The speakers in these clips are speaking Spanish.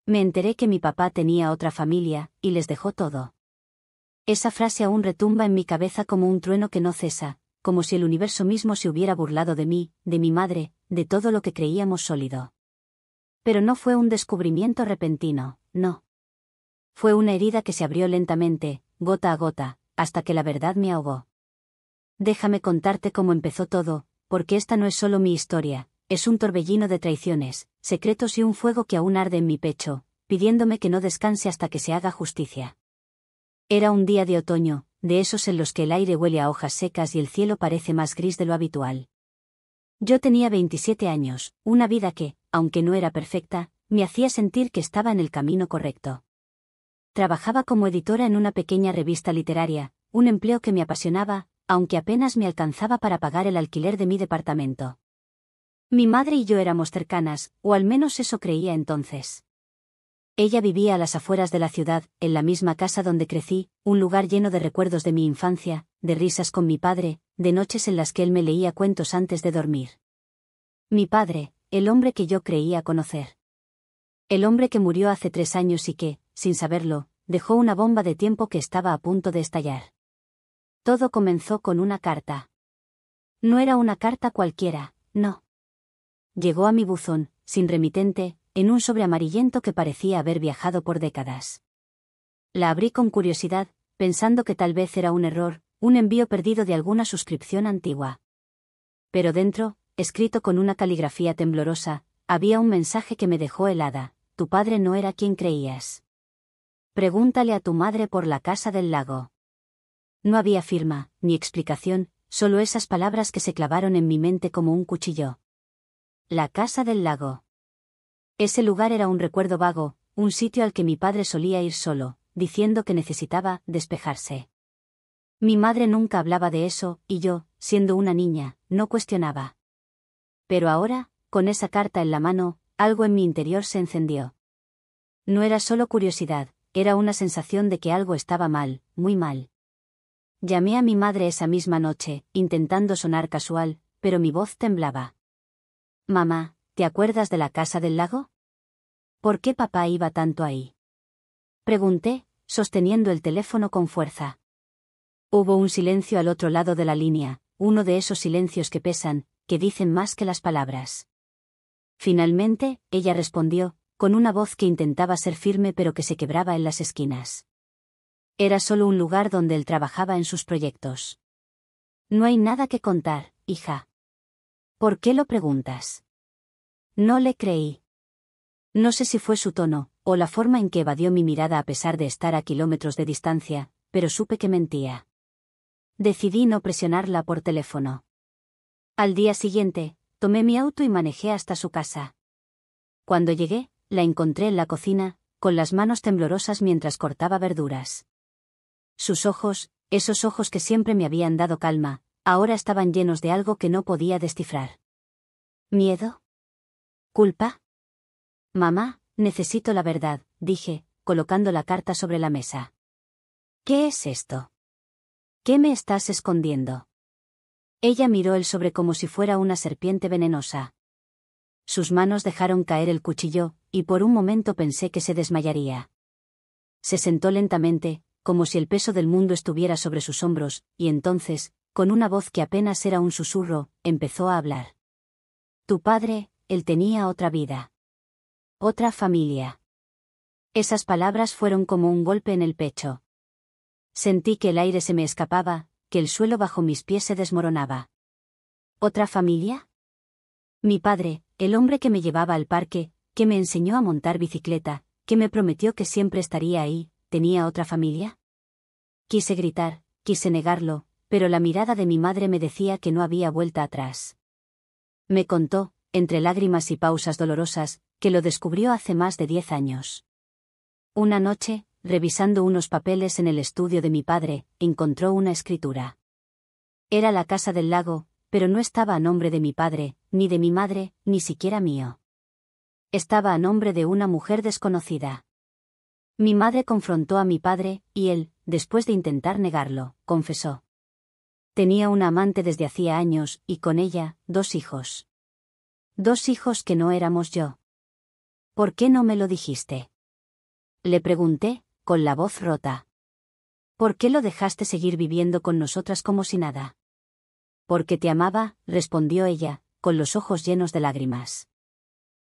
Me enteré que mi papá tenía otra familia, y les dejó todo. Esa frase aún retumba en mi cabeza como un trueno que no cesa, como si el universo mismo se hubiera burlado de mí, de mi madre, de todo lo que creíamos sólido. Pero no fue un descubrimiento repentino, no. Fue una herida que se abrió lentamente, gota a gota, hasta que la verdad me ahogó. Déjame contarte cómo empezó todo, porque esta no es solo mi historia, es un torbellino de traiciones, secretos y un fuego que aún arde en mi pecho, pidiéndome que no descanse hasta que se haga justicia. Era un día de otoño, de esos en los que el aire huele a hojas secas y el cielo parece más gris de lo habitual. Yo tenía 27 años, una vida que, aunque no era perfecta, me hacía sentir que estaba en el camino correcto. Trabajaba como editora en una pequeña revista literaria, un empleo que me apasionaba, aunque apenas me alcanzaba para pagar el alquiler de mi departamento. Mi madre y yo éramos cercanas, o al menos eso creía entonces. Ella vivía a las afueras de la ciudad, en la misma casa donde crecí, un lugar lleno de recuerdos de mi infancia, de risas con mi padre, de noches en las que él me leía cuentos antes de dormir. Mi padre, el hombre que yo creía conocer. El hombre que murió hace 3 años y que, sin saberlo, dejó una bomba de tiempo que estaba a punto de estallar. Todo comenzó con una carta. No era una carta cualquiera, no. Llegó a mi buzón, sin remitente, en un sobre amarillento que parecía haber viajado por décadas. La abrí con curiosidad, pensando que tal vez era un error, un envío perdido de alguna suscripción antigua. Pero dentro, escrito con una caligrafía temblorosa, había un mensaje que me dejó helada: tu padre no era quien creías. Pregúntale a tu madre por la casa del lago. No había firma, ni explicación, solo esas palabras que se clavaron en mi mente como un cuchillo. La casa del lago. Ese lugar era un recuerdo vago, un sitio al que mi padre solía ir solo, diciendo que necesitaba despejarse. Mi madre nunca hablaba de eso, y yo, siendo una niña, no cuestionaba. Pero ahora, con esa carta en la mano, algo en mi interior se encendió. No era solo curiosidad, era una sensación de que algo estaba mal, muy mal. Llamé a mi madre esa misma noche, intentando sonar casual, pero mi voz temblaba. Mamá, ¿te acuerdas de la casa del lago? ¿Por qué papá iba tanto ahí? Pregunté, sosteniendo el teléfono con fuerza. Hubo un silencio al otro lado de la línea, uno de esos silencios que pesan, que dicen más que las palabras. Finalmente, ella respondió, con una voz que intentaba ser firme pero que se quebraba en las esquinas. Era solo un lugar donde él trabajaba en sus proyectos. No hay nada que contar, hija. ¿Por qué lo preguntas? No le creí. No sé si fue su tono, o la forma en que evadió mi mirada a pesar de estar a kilómetros de distancia, pero supe que mentía. Decidí no presionarla por teléfono. Al día siguiente, tomé mi auto y manejé hasta su casa. Cuando llegué, la encontré en la cocina, con las manos temblorosas mientras cortaba verduras. Sus ojos, esos ojos que siempre me habían dado calma, ahora estaban llenos de algo que no podía descifrar. ¿Miedo? ¿Culpa? Mamá, necesito la verdad, dije, colocando la carta sobre la mesa. ¿Qué es esto? ¿Qué me estás escondiendo? Ella miró el sobre como si fuera una serpiente venenosa. Sus manos dejaron caer el cuchillo, y por un momento pensé que se desmayaría. Se sentó lentamente, como si el peso del mundo estuviera sobre sus hombros, y entonces, con una voz que apenas era un susurro, empezó a hablar. Tu padre, él tenía otra vida. Otra familia. Esas palabras fueron como un golpe en el pecho. Sentí que el aire se me escapaba, que el suelo bajo mis pies se desmoronaba. ¿Otra familia? Mi padre, el hombre que me llevaba al parque, que me enseñó a montar bicicleta, que me prometió que siempre estaría ahí, ¿tenía otra familia? Quise gritar, quise negarlo, pero la mirada de mi madre me decía que no había vuelta atrás. Me contó, entre lágrimas y pausas dolorosas, que lo descubrió hace más de 10 años. Una noche, revisando unos papeles en el estudio de mi padre, encontró una escritura. Era la casa del lago, pero no estaba a nombre de mi padre, ni de mi madre, ni siquiera mío. Estaba a nombre de una mujer desconocida. Mi madre confrontó a mi padre, y él, después de intentar negarlo, confesó. Tenía una amante desde hacía años, y con ella, 2 hijos. 2 hijos que no éramos yo. ¿Por qué no me lo dijiste? Le pregunté, con la voz rota. ¿Por qué lo dejaste seguir viviendo con nosotras como si nada? Porque te amaba, respondió ella, con los ojos llenos de lágrimas.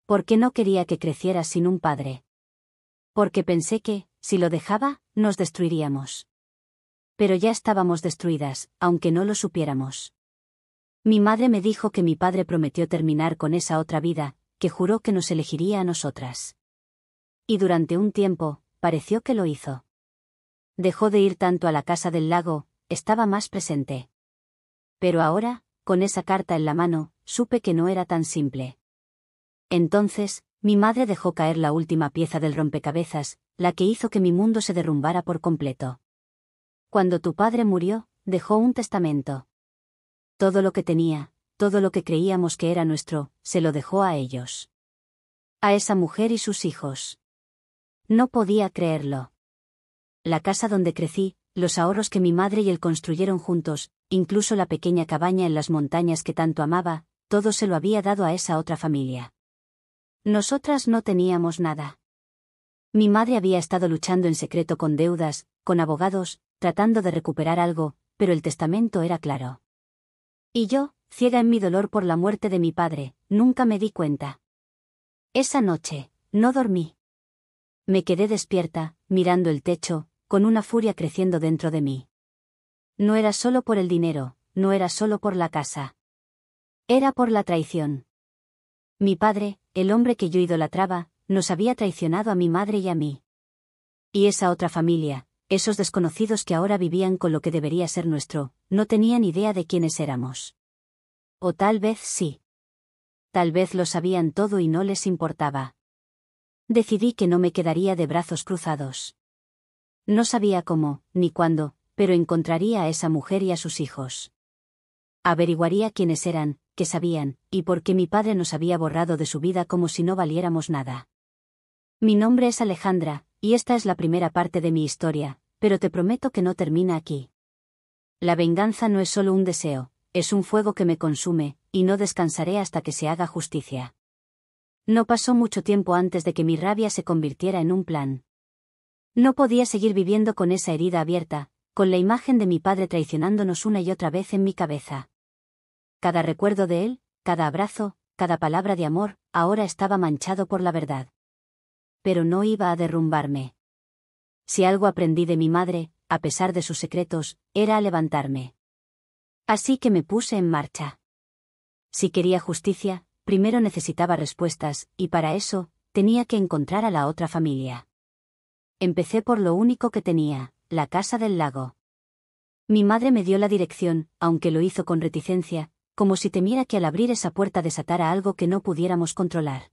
Porque no quería que crecieras sin un padre. Porque pensé que, si lo dejaba, nos destruiríamos. Pero ya estábamos destruidas, aunque no lo supiéramos. Mi madre me dijo que mi padre prometió terminar con esa otra vida, que juró que nos elegiría a nosotras. Y durante un tiempo, pareció que lo hizo. Dejó de ir tanto a la casa del lago, estaba más presente. Pero ahora, con esa carta en la mano, supe que no era tan simple. Entonces, mi madre dejó caer la última pieza del rompecabezas, la que hizo que mi mundo se derrumbara por completo. Cuando tu padre murió, dejó un testamento. Todo lo que tenía, todo lo que creíamos que era nuestro, se lo dejó a ellos. A esa mujer y sus hijos. No podía creerlo. La casa donde crecí, los ahorros que mi madre y él construyeron juntos, incluso la pequeña cabaña en las montañas que tanto amaba, todo se lo había dado a esa otra familia. Nosotras no teníamos nada. Mi madre había estado luchando en secreto con deudas, con abogados, tratando de recuperar algo, pero el testamento era claro. Y yo, ciega en mi dolor por la muerte de mi padre, nunca me di cuenta. Esa noche, no dormí. Me quedé despierta, mirando el techo, con una furia creciendo dentro de mí. No era solo por el dinero, no era solo por la casa. Era por la traición. Mi padre, el hombre que yo idolatraba, nos había traicionado a mi madre y a mí. Y esa otra familia, esos desconocidos que ahora vivían con lo que debería ser nuestro, no tenían idea de quiénes éramos. O tal vez sí. Tal vez lo sabían todo y no les importaba. Decidí que no me quedaría de brazos cruzados. No sabía cómo, ni cuándo, pero encontraría a esa mujer y a sus hijos. Averiguaría quiénes eran, qué sabían, y por qué mi padre nos había borrado de su vida como si no valiéramos nada. Mi nombre es Alejandra, y esta es la primera parte de mi historia, pero te prometo que no termina aquí. La venganza no es solo un deseo, es un fuego que me consume, y no descansaré hasta que se haga justicia. No pasó mucho tiempo antes de que mi rabia se convirtiera en un plan. No podía seguir viviendo con esa herida abierta, con la imagen de mi padre traicionándonos una y otra vez en mi cabeza. Cada recuerdo de él, cada abrazo, cada palabra de amor, ahora estaba manchado por la verdad. Pero no iba a derrumbarme. Si algo aprendí de mi madre, a pesar de sus secretos, era a levantarme. Así que me puse en marcha. Si quería justicia, primero necesitaba respuestas, y para eso, tenía que encontrar a la otra familia. Empecé por lo único que tenía, la casa del lago. Mi madre me dio la dirección, aunque lo hizo con reticencia, como si temiera que al abrir esa puerta desatara algo que no pudiéramos controlar.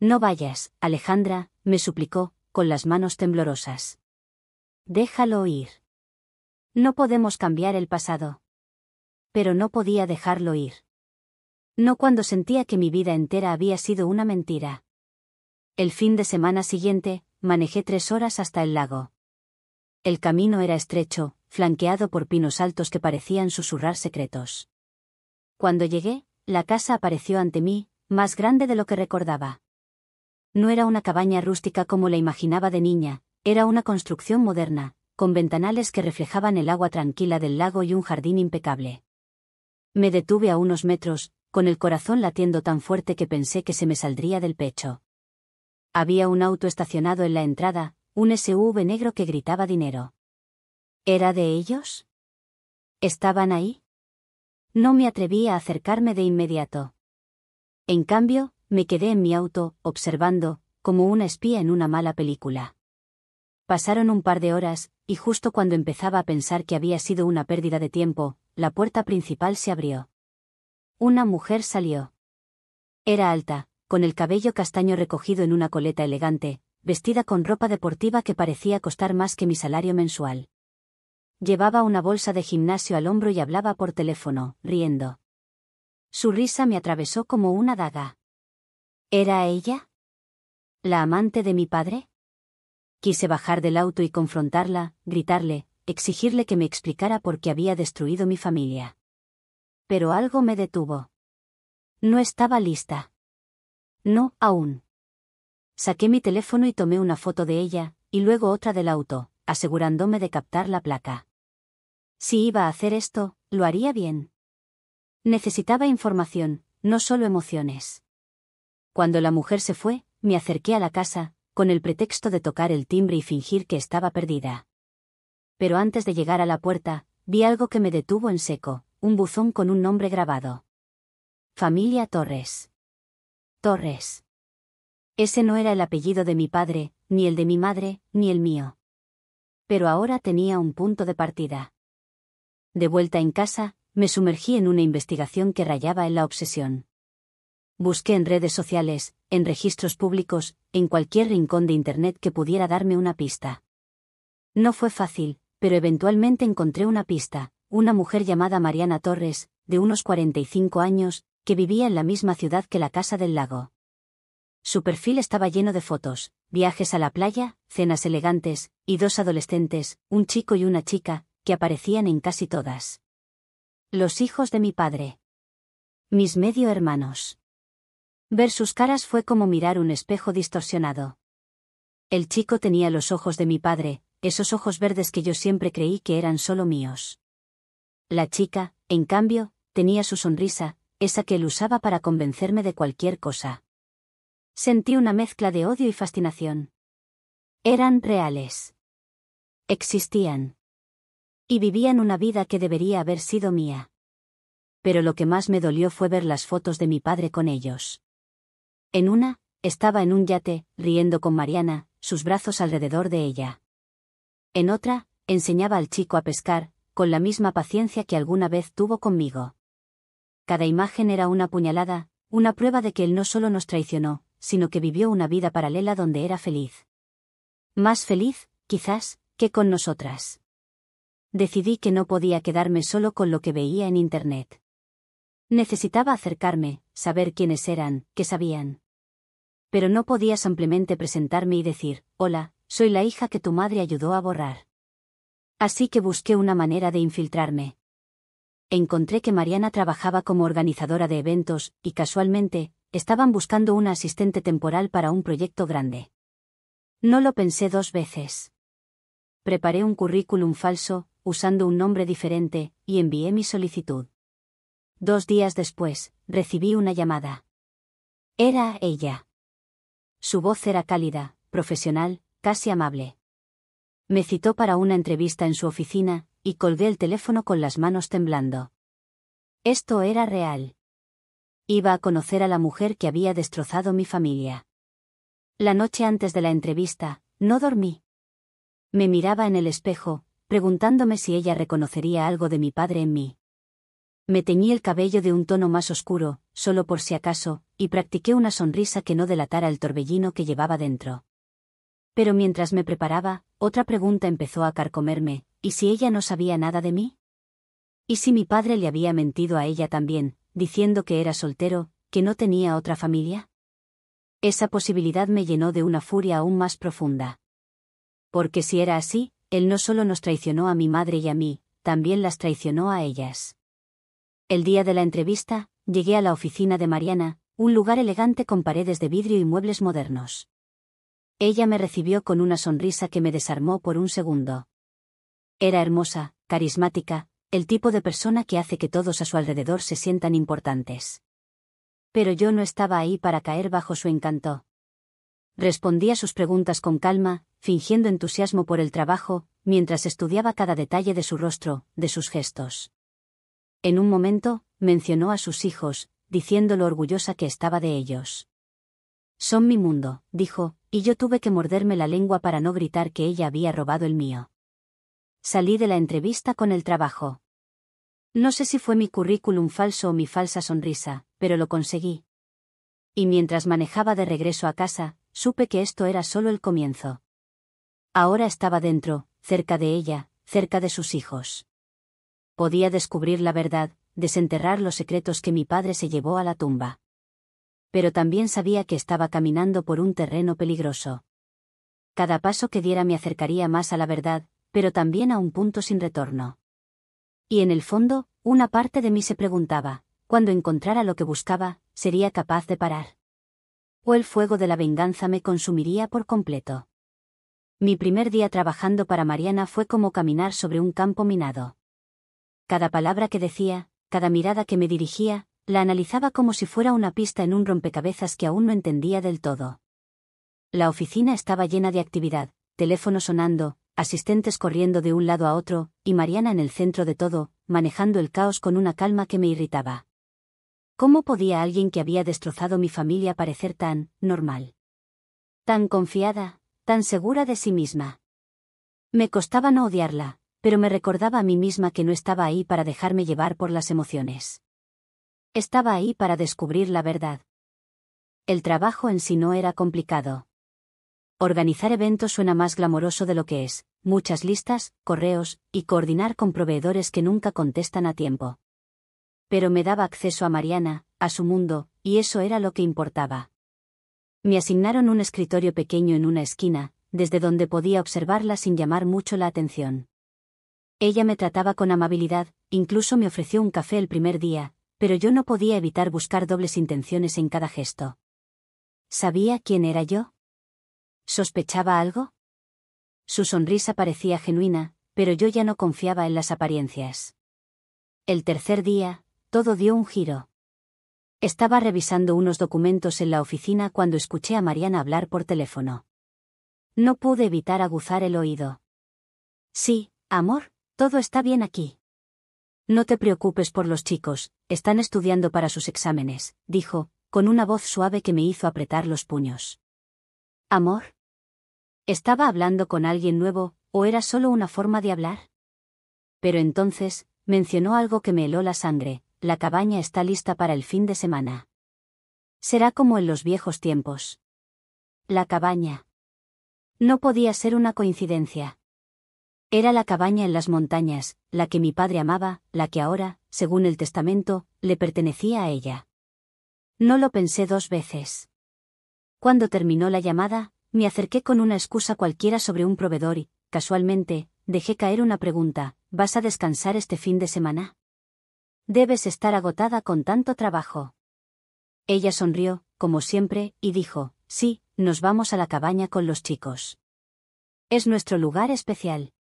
No vayas, Alejandra, me suplicó, con las manos temblorosas. Déjalo ir. No podemos cambiar el pasado. Pero no podía dejarlo ir. No cuando sentía que mi vida entera había sido una mentira. El fin de semana siguiente, manejé 3 horas hasta el lago. El camino era estrecho, flanqueado por pinos altos que parecían susurrar secretos. Cuando llegué, la casa apareció ante mí, más grande de lo que recordaba. No era una cabaña rústica como la imaginaba de niña, era una construcción moderna, con ventanales que reflejaban el agua tranquila del lago y un jardín impecable. Me detuve a unos metros, con el corazón latiendo tan fuerte que pensé que se me saldría del pecho. Había un auto estacionado en la entrada, un SUV negro que gritaba dinero. ¿Era de ellos? ¿Estaban ahí? No me atreví a acercarme de inmediato. En cambio, me quedé en mi auto, observando, como una espía en una mala película. Pasaron un par de horas, y justo cuando empezaba a pensar que había sido una pérdida de tiempo, la puerta principal se abrió. Una mujer salió. Era alta, con el cabello castaño recogido en una coleta elegante, vestida con ropa deportiva que parecía costar más que mi salario mensual. Llevaba una bolsa de gimnasio al hombro y hablaba por teléfono, riendo. Su risa me atravesó como una daga. ¿Era ella? ¿La amante de mi padre? Quise bajar del auto y confrontarla, gritarle, exigirle que me explicara por qué había destruido mi familia. Pero algo me detuvo. No estaba lista. No, aún. Saqué mi teléfono y tomé una foto de ella, y luego otra del auto, asegurándome de captar la placa. Si iba a hacer esto, lo haría bien. Necesitaba información, no solo emociones. Cuando la mujer se fue, me acerqué a la casa, con el pretexto de tocar el timbre y fingir que estaba perdida. Pero antes de llegar a la puerta, vi algo que me detuvo en seco, un buzón con un nombre grabado. Familia Torres. Torres. Ese no era el apellido de mi padre, ni el de mi madre, ni el mío. Pero ahora tenía un punto de partida. De vuelta en casa, me sumergí en una investigación que rayaba en la obsesión. Busqué en redes sociales, en registros públicos, en cualquier rincón de Internet que pudiera darme una pista. No fue fácil, pero eventualmente encontré una pista, una mujer llamada Mariana Torres, de unos 45 años, que vivía en la misma ciudad que la Casa del Lago. Su perfil estaba lleno de fotos, viajes a la playa, cenas elegantes, y dos adolescentes, un chico y una chica, que aparecían en casi todas. Los hijos de mi padre. Mis medio hermanos. Ver sus caras fue como mirar un espejo distorsionado. El chico tenía los ojos de mi padre, esos ojos verdes que yo siempre creí que eran solo míos. La chica, en cambio, tenía su sonrisa, esa que él usaba para convencerme de cualquier cosa. Sentí una mezcla de odio y fascinación. Eran reales. Existían. Y vivían una vida que debería haber sido mía. Pero lo que más me dolió fue ver las fotos de mi padre con ellos. En una, estaba en un yate, riendo con Mariana, sus brazos alrededor de ella. En otra, enseñaba al chico a pescar, con la misma paciencia que alguna vez tuvo conmigo. Cada imagen era una puñalada, una prueba de que él no solo nos traicionó, sino que vivió una vida paralela donde era feliz. Más feliz, quizás, que con nosotras. Decidí que no podía quedarme solo con lo que veía en Internet. Necesitaba acercarme, saber quiénes eran, qué sabían. Pero no podía simplemente presentarme y decir, hola, soy la hija que tu madre ayudó a borrar. Así que busqué una manera de infiltrarme. Encontré que Mariana trabajaba como organizadora de eventos, y casualmente, estaban buscando una asistente temporal para un proyecto grande. No lo pensé dos veces. Preparé un currículum falso, usando un nombre diferente, y envié mi solicitud. 2 días después, recibí una llamada. Era ella. Su voz era cálida, profesional, casi amable. Me citó para una entrevista en su oficina, y colgué el teléfono con las manos temblando. Esto era real. Iba a conocer a la mujer que había destrozado mi familia. La noche antes de la entrevista, no dormí. Me miraba en el espejo, preguntándome si ella reconocería algo de mi padre en mí. Me teñí el cabello de un tono más oscuro, solo por si acaso, y practiqué una sonrisa que no delatara el torbellino que llevaba dentro. Pero mientras me preparaba, otra pregunta empezó a carcomerme, ¿y si ella no sabía nada de mí? ¿Y si mi padre le había mentido a ella también, diciendo que era soltero, que no tenía otra familia? Esa posibilidad me llenó de una furia aún más profunda. Porque si era así, él no solo nos traicionó a mi madre y a mí, también las traicionó a ellas. El día de la entrevista, llegué a la oficina de Mariana, un lugar elegante con paredes de vidrio y muebles modernos. Ella me recibió con una sonrisa que me desarmó por un segundo. Era hermosa, carismática, el tipo de persona que hace que todos a su alrededor se sientan importantes. Pero yo no estaba ahí para caer bajo su encanto. Respondí a sus preguntas con calma, fingiendo entusiasmo por el trabajo, mientras estudiaba cada detalle de su rostro, de sus gestos. En un momento, mencionó a sus hijos, diciendo lo orgullosa que estaba de ellos. Son mi mundo, dijo, y yo tuve que morderme la lengua para no gritar que ella había robado el mío. Salí de la entrevista con el trabajo. No sé si fue mi currículum falso o mi falsa sonrisa, pero lo conseguí. Y mientras manejaba de regreso a casa, supe que esto era solo el comienzo. Ahora estaba dentro, cerca de ella, cerca de sus hijos. Podía descubrir la verdad, desenterrar los secretos que mi padre se llevó a la tumba. Pero también sabía que estaba caminando por un terreno peligroso. Cada paso que diera me acercaría más a la verdad, pero también a un punto sin retorno. Y en el fondo, una parte de mí se preguntaba, cuando encontrara lo que buscaba, ¿sería capaz de parar? o el fuego de la venganza me consumiría por completo. Mi primer día trabajando para Mariana fue como caminar sobre un campo minado. Cada palabra que decía, cada mirada que me dirigía, la analizaba como si fuera una pista en un rompecabezas que aún no entendía del todo. La oficina estaba llena de actividad, teléfono sonando, asistentes corriendo de un lado a otro, y Mariana en el centro de todo, manejando el caos con una calma que me irritaba. ¿Cómo podía alguien que había destrozado mi familia parecer tan normal? Tan confiada, tan segura de sí misma. Me costaba no odiarla, pero me recordaba a mí misma que no estaba ahí para dejarme llevar por las emociones. Estaba ahí para descubrir la verdad. El trabajo en sí no era complicado. Organizar eventos suena más glamoroso de lo que es, muchas listas, correos, y coordinar con proveedores que nunca contestan a tiempo. Pero me daba acceso a Mariana, a su mundo, y eso era lo que importaba. Me asignaron un escritorio pequeño en una esquina, desde donde podía observarla sin llamar mucho la atención. Ella me trataba con amabilidad, incluso me ofreció un café el primer día, pero yo no podía evitar buscar dobles intenciones en cada gesto. ¿Sabía quién era yo? ¿Sospechaba algo? Su sonrisa parecía genuina, pero yo ya no confiaba en las apariencias. El tercer día, todo dio un giro. Estaba revisando unos documentos en la oficina cuando escuché a Mariana hablar por teléfono. No pude evitar aguzar el oído. Sí, amor, todo está bien aquí. No te preocupes por los chicos, están estudiando para sus exámenes, dijo, con una voz suave que me hizo apretar los puños. ¿Amor? ¿Estaba hablando con alguien nuevo, o era solo una forma de hablar? Pero entonces, mencionó algo que me heló la sangre: la cabaña está lista para el fin de semana. Será como en los viejos tiempos. La cabaña. No podía ser una coincidencia. Era la cabaña en las montañas, la que mi padre amaba, la que ahora, según el testamento, le pertenecía a ella. No lo pensé dos veces. Cuando terminó la llamada, me acerqué con una excusa cualquiera sobre un proveedor y, casualmente, dejé caer una pregunta: ¿vas a descansar este fin de semana? Debes estar agotada con tanto trabajo. Ella sonrió, como siempre, y dijo: sí, nos vamos a la cabaña con los chicos. Es nuestro lugar especial.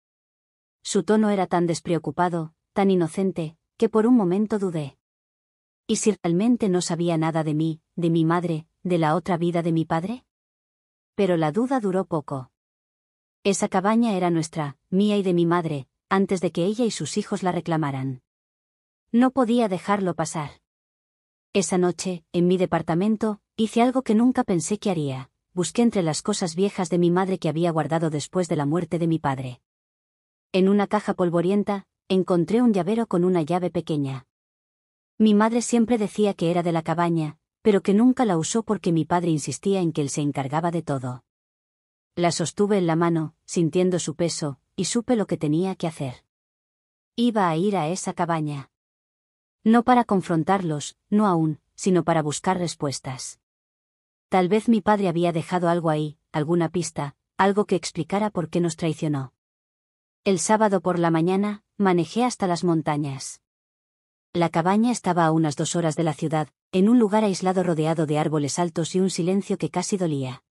Su tono era tan despreocupado, tan inocente, que por un momento dudé. ¿Y si realmente no sabía nada de mí, de mi madre, de la otra vida de mi padre? Pero la duda duró poco. Esa cabaña era nuestra, mía y de mi madre, antes de que ella y sus hijos la reclamaran. No podía dejarlo pasar. Esa noche, en mi departamento, hice algo que nunca pensé que haría: busqué entre las cosas viejas de mi madre que había guardado después de la muerte de mi padre. En una caja polvorienta, encontré un llavero con una llave pequeña. Mi madre siempre decía que era de la cabaña, pero que nunca la usó porque mi padre insistía en que él se encargaba de todo. La sostuve en la mano, sintiendo su peso, y supe lo que tenía que hacer. Iba a ir a esa cabaña. No para confrontarlos, no aún, sino para buscar respuestas. Tal vez mi padre había dejado algo ahí, alguna pista, algo que explicara por qué nos traicionó. El sábado por la mañana, manejé hasta las montañas. La cabaña estaba a unas 2 horas de la ciudad, en un lugar aislado rodeado de árboles altos y un silencio que casi dolía.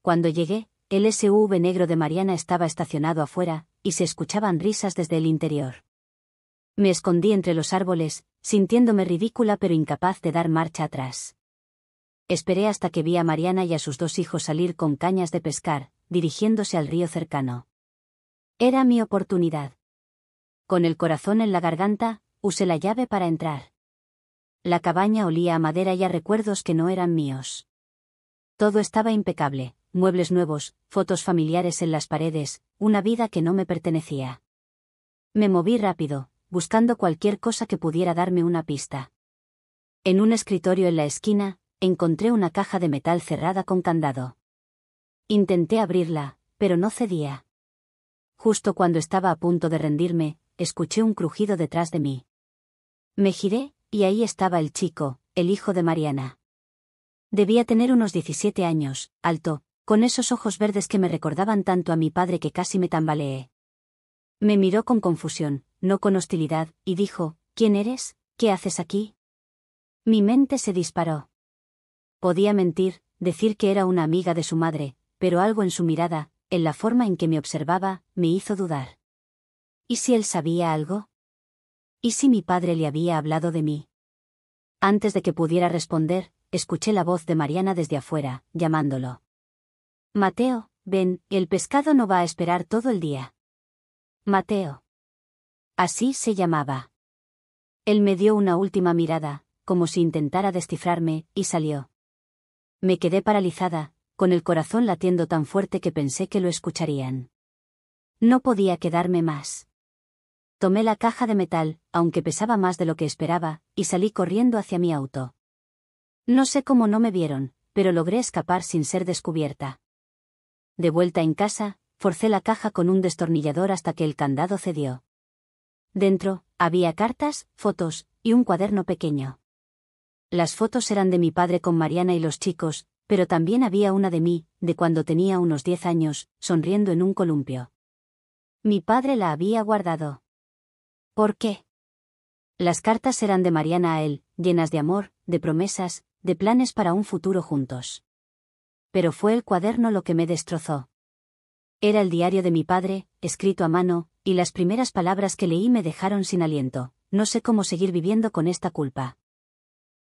Cuando llegué, el SUV negro de Mariana estaba estacionado afuera, y se escuchaban risas desde el interior. Me escondí entre los árboles, sintiéndome ridícula pero incapaz de dar marcha atrás. Esperé hasta que vi a Mariana y a sus 2 hijos salir con cañas de pescar, dirigiéndose al río cercano. Era mi oportunidad. Con el corazón en la garganta, usé la llave para entrar. La cabaña olía a madera y a recuerdos que no eran míos. Todo estaba impecable: muebles nuevos, fotos familiares en las paredes, una vida que no me pertenecía. Me moví rápido, buscando cualquier cosa que pudiera darme una pista. En un escritorio en la esquina, encontré una caja de metal cerrada con candado. Intenté abrirla, pero no cedía. Justo cuando estaba a punto de rendirme, escuché un crujido detrás de mí. Me giré, y ahí estaba el chico, el hijo de Mariana. Debía tener unos 17 años, alto, con esos ojos verdes que me recordaban tanto a mi padre que casi me tambaleé. Me miró con confusión, no con hostilidad, y dijo: ¿quién eres? ¿Qué haces aquí? Mi mente se disparó. Podía mentir, decir que era una amiga de su madre, pero algo en su mirada, en la forma en que me observaba, me hizo dudar. ¿Y si él sabía algo? ¿Y si mi padre le había hablado de mí? Antes de que pudiera responder, escuché la voz de Mariana desde afuera, llamándolo. Mateo, ven, el pescado no va a esperar todo el día. Mateo. Así se llamaba. Él me dio una última mirada, como si intentara descifrarme, y salió. Me quedé paralizada, con el corazón latiendo tan fuerte que pensé que lo escucharían. No podía quedarme más. Tomé la caja de metal, aunque pesaba más de lo que esperaba, y salí corriendo hacia mi auto. No sé cómo no me vieron, pero logré escapar sin ser descubierta. De vuelta en casa, forcé la caja con un destornillador hasta que el candado cedió. Dentro, había cartas, fotos, y un cuaderno pequeño. Las fotos eran de mi padre con Mariana y los chicos, pero también había una de mí, de cuando tenía unos 10 años, sonriendo en un columpio. Mi padre la había guardado. ¿Por qué? Las cartas eran de Mariana a él, llenas de amor, de promesas, de planes para un futuro juntos. Pero fue el cuaderno lo que me destrozó. Era el diario de mi padre, escrito a mano, y las primeras palabras que leí me dejaron sin aliento. No sé cómo seguir viviendo con esta culpa.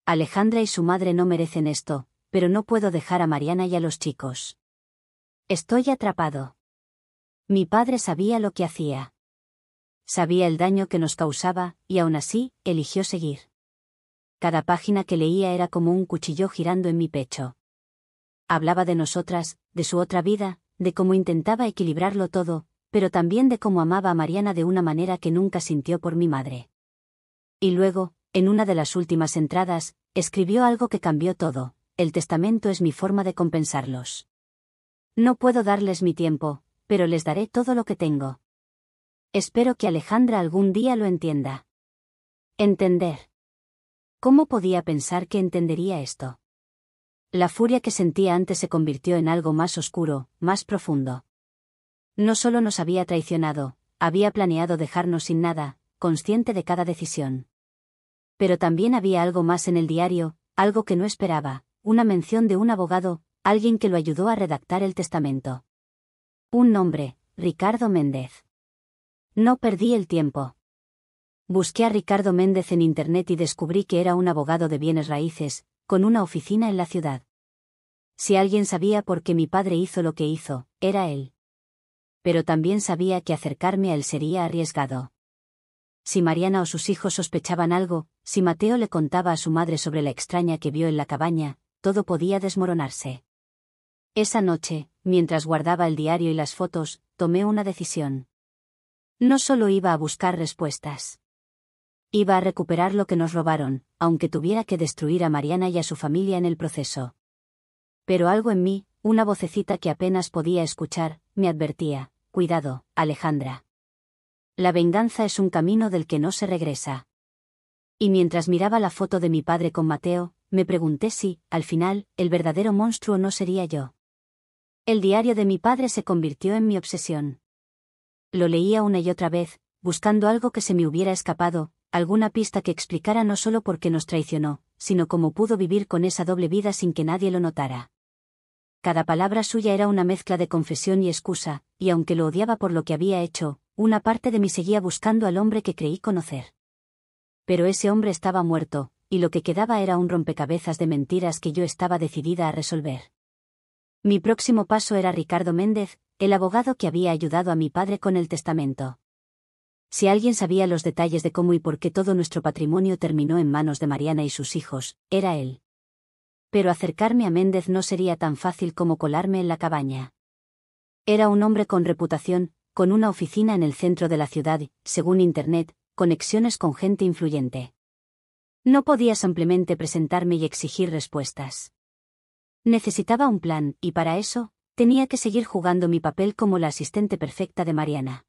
Alejandra y su madre no merecen esto, pero no puedo dejar a Mariana y a los chicos. Estoy atrapado. Mi padre sabía lo que hacía. Sabía el daño que nos causaba, y aún así, eligió seguir. Cada página que leía era como un cuchillo girando en mi pecho. Hablaba de nosotras, de su otra vida, de cómo intentaba equilibrarlo todo, pero también de cómo amaba a Mariana de una manera que nunca sintió por mi madre. Y luego, en una de las últimas entradas, escribió algo que cambió todo: el testamento es mi forma de compensarlos. No puedo darles mi tiempo, pero les daré todo lo que tengo. Espero que Alejandra algún día lo entienda. Entender. ¿Cómo podía pensar que entendería esto? La furia que sentía antes se convirtió en algo más oscuro, más profundo. No solo nos había traicionado, había planeado dejarnos sin nada, consciente de cada decisión. Pero también había algo más en el diario, algo que no esperaba, una mención de un abogado, alguien que lo ayudó a redactar el testamento. Un nombre, Ricardo Méndez. No perdí el tiempo. Busqué a Ricardo Méndez en internet y descubrí que era un abogado de bienes raíces, con una oficina en la ciudad. Si alguien sabía por qué mi padre hizo lo que hizo, era él. Pero también sabía que acercarme a él sería arriesgado. Si Mariana o sus hijos sospechaban algo, si Mateo le contaba a su madre sobre la extraña que vio en la cabaña, todo podía desmoronarse. Esa noche, mientras guardaba el diario y las fotos, tomé una decisión. No solo iba a buscar respuestas. Iba a recuperar lo que nos robaron, aunque tuviera que destruir a Mariana y a su familia en el proceso. Pero algo en mí, una vocecita que apenas podía escuchar, me advertía: cuidado, Alejandra. La venganza es un camino del que no se regresa. Y mientras miraba la foto de mi padre con Mateo, me pregunté si, al final, el verdadero monstruo no sería yo. El diario de mi padre se convirtió en mi obsesión. Lo leía una y otra vez, buscando algo que se me hubiera escapado, alguna pista que explicara no solo por qué nos traicionó, sino cómo pudo vivir con esa doble vida sin que nadie lo notara. Cada palabra suya era una mezcla de confesión y excusa, y aunque lo odiaba por lo que había hecho, una parte de mí seguía buscando al hombre que creí conocer. Pero ese hombre estaba muerto, y lo que quedaba era un rompecabezas de mentiras que yo estaba decidida a resolver. Mi próximo paso era Ricardo Méndez, el abogado que había ayudado a mi padre con el testamento. Si alguien sabía los detalles de cómo y por qué todo nuestro patrimonio terminó en manos de Mariana y sus hijos, era él. Pero acercarme a Méndez no sería tan fácil como colarme en la cabaña. Era un hombre con reputación, con una oficina en el centro de la ciudad, según internet, conexiones con gente influyente. No podía simplemente presentarme y exigir respuestas. Necesitaba un plan, y para eso, tenía que seguir jugando mi papel como la asistente perfecta de Mariana.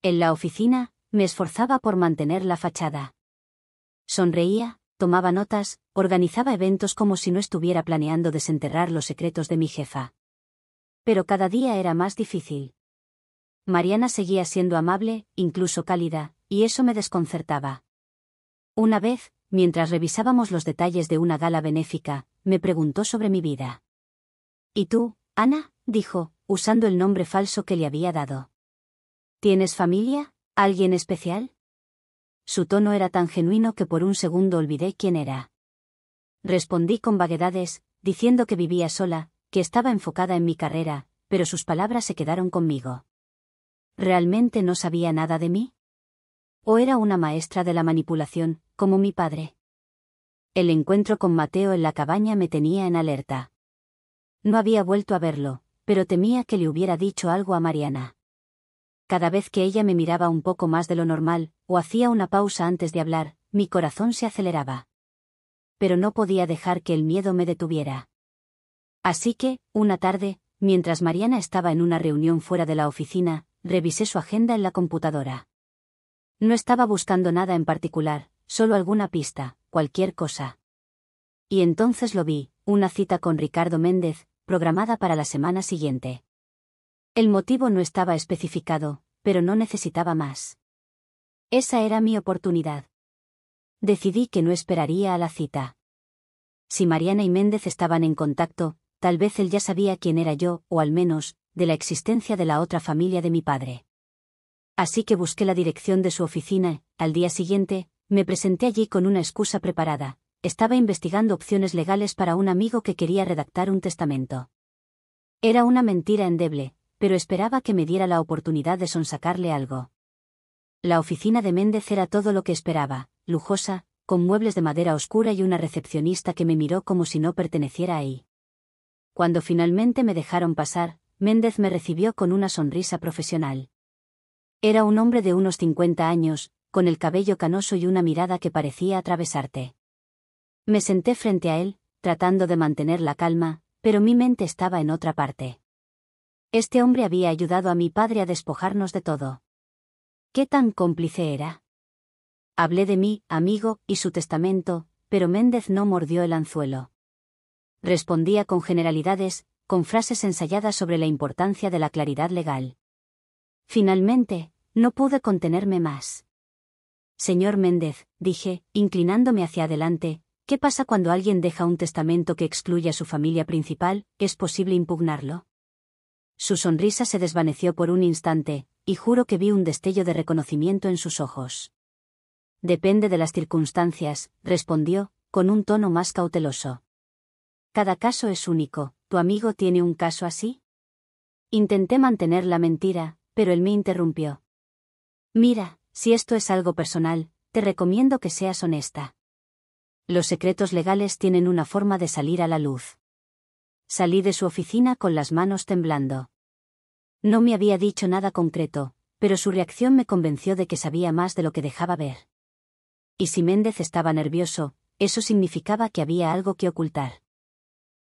En la oficina, me esforzaba por mantener la fachada. Sonreía, tomaba notas, organizaba eventos como si no estuviera planeando desenterrar los secretos de mi jefa. Pero cada día era más difícil. Mariana seguía siendo amable, incluso cálida, y eso me desconcertaba. Una vez, mientras revisábamos los detalles de una gala benéfica, me preguntó sobre mi vida. ¿Y tú, Ana?, dijo, usando el nombre falso que le había dado. ¿Tienes familia? ¿Alguien especial? Su tono era tan genuino que por un segundo olvidé quién era. Respondí con vaguedades, diciendo que vivía sola, que estaba enfocada en mi carrera, pero sus palabras se quedaron conmigo. ¿Realmente no sabía nada de mí? ¿O era una maestra de la manipulación, como mi padre? El encuentro con Mateo en la cabaña me tenía en alerta. No había vuelto a verlo, pero temía que le hubiera dicho algo a Mariana. Cada vez que ella me miraba un poco más de lo normal, o hacía una pausa antes de hablar, mi corazón se aceleraba. Pero no podía dejar que el miedo me detuviera. Así que, una tarde, mientras Mariana estaba en una reunión fuera de la oficina, revisé su agenda en la computadora. No estaba buscando nada en particular, solo alguna pista, cualquier cosa. Y entonces lo vi, una cita con Ricardo Méndez, programada para la semana siguiente. El motivo no estaba especificado, pero no necesitaba más. Esa era mi oportunidad. Decidí que no esperaría a la cita. Si Mariana y Méndez estaban en contacto, tal vez él ya sabía quién era yo, o al menos, de la existencia de la otra familia de mi padre. Así que busqué la dirección de su oficina. Al día siguiente, me presenté allí con una excusa preparada. Estaba investigando opciones legales para un amigo que quería redactar un testamento. Era una mentira endeble, pero esperaba que me diera la oportunidad de sonsacarle algo. La oficina de Méndez era todo lo que esperaba, lujosa, con muebles de madera oscura y una recepcionista que me miró como si no perteneciera ahí. Cuando finalmente me dejaron pasar, Méndez me recibió con una sonrisa profesional. Era un hombre de unos 50 años, con el cabello canoso y una mirada que parecía atravesarte. Me senté frente a él, tratando de mantener la calma, pero mi mente estaba en otra parte. Este hombre había ayudado a mi padre a despojarnos de todo. ¿Qué tan cómplice era? Hablé de mi amigo y su testamento, pero Méndez no mordió el anzuelo. Respondía con generalidades, con frases ensayadas sobre la importancia de la claridad legal. Finalmente, no pude contenerme más. Señor Méndez, dije, inclinándome hacia adelante, ¿qué pasa cuando alguien deja un testamento que excluye a su familia principal? ¿Es posible impugnarlo? Su sonrisa se desvaneció por un instante, y juro que vi un destello de reconocimiento en sus ojos. Depende de las circunstancias, respondió, con un tono más cauteloso. Cada caso es único. ¿Tu amigo tiene un caso así? Intenté mantener la mentira, pero él me interrumpió. Mira, si esto es algo personal, te recomiendo que seas honesta. Los secretos legales tienen una forma de salir a la luz. Salí de su oficina con las manos temblando. No me había dicho nada concreto, pero su reacción me convenció de que sabía más de lo que dejaba ver. Y si Méndez estaba nervioso, eso significaba que había algo que ocultar.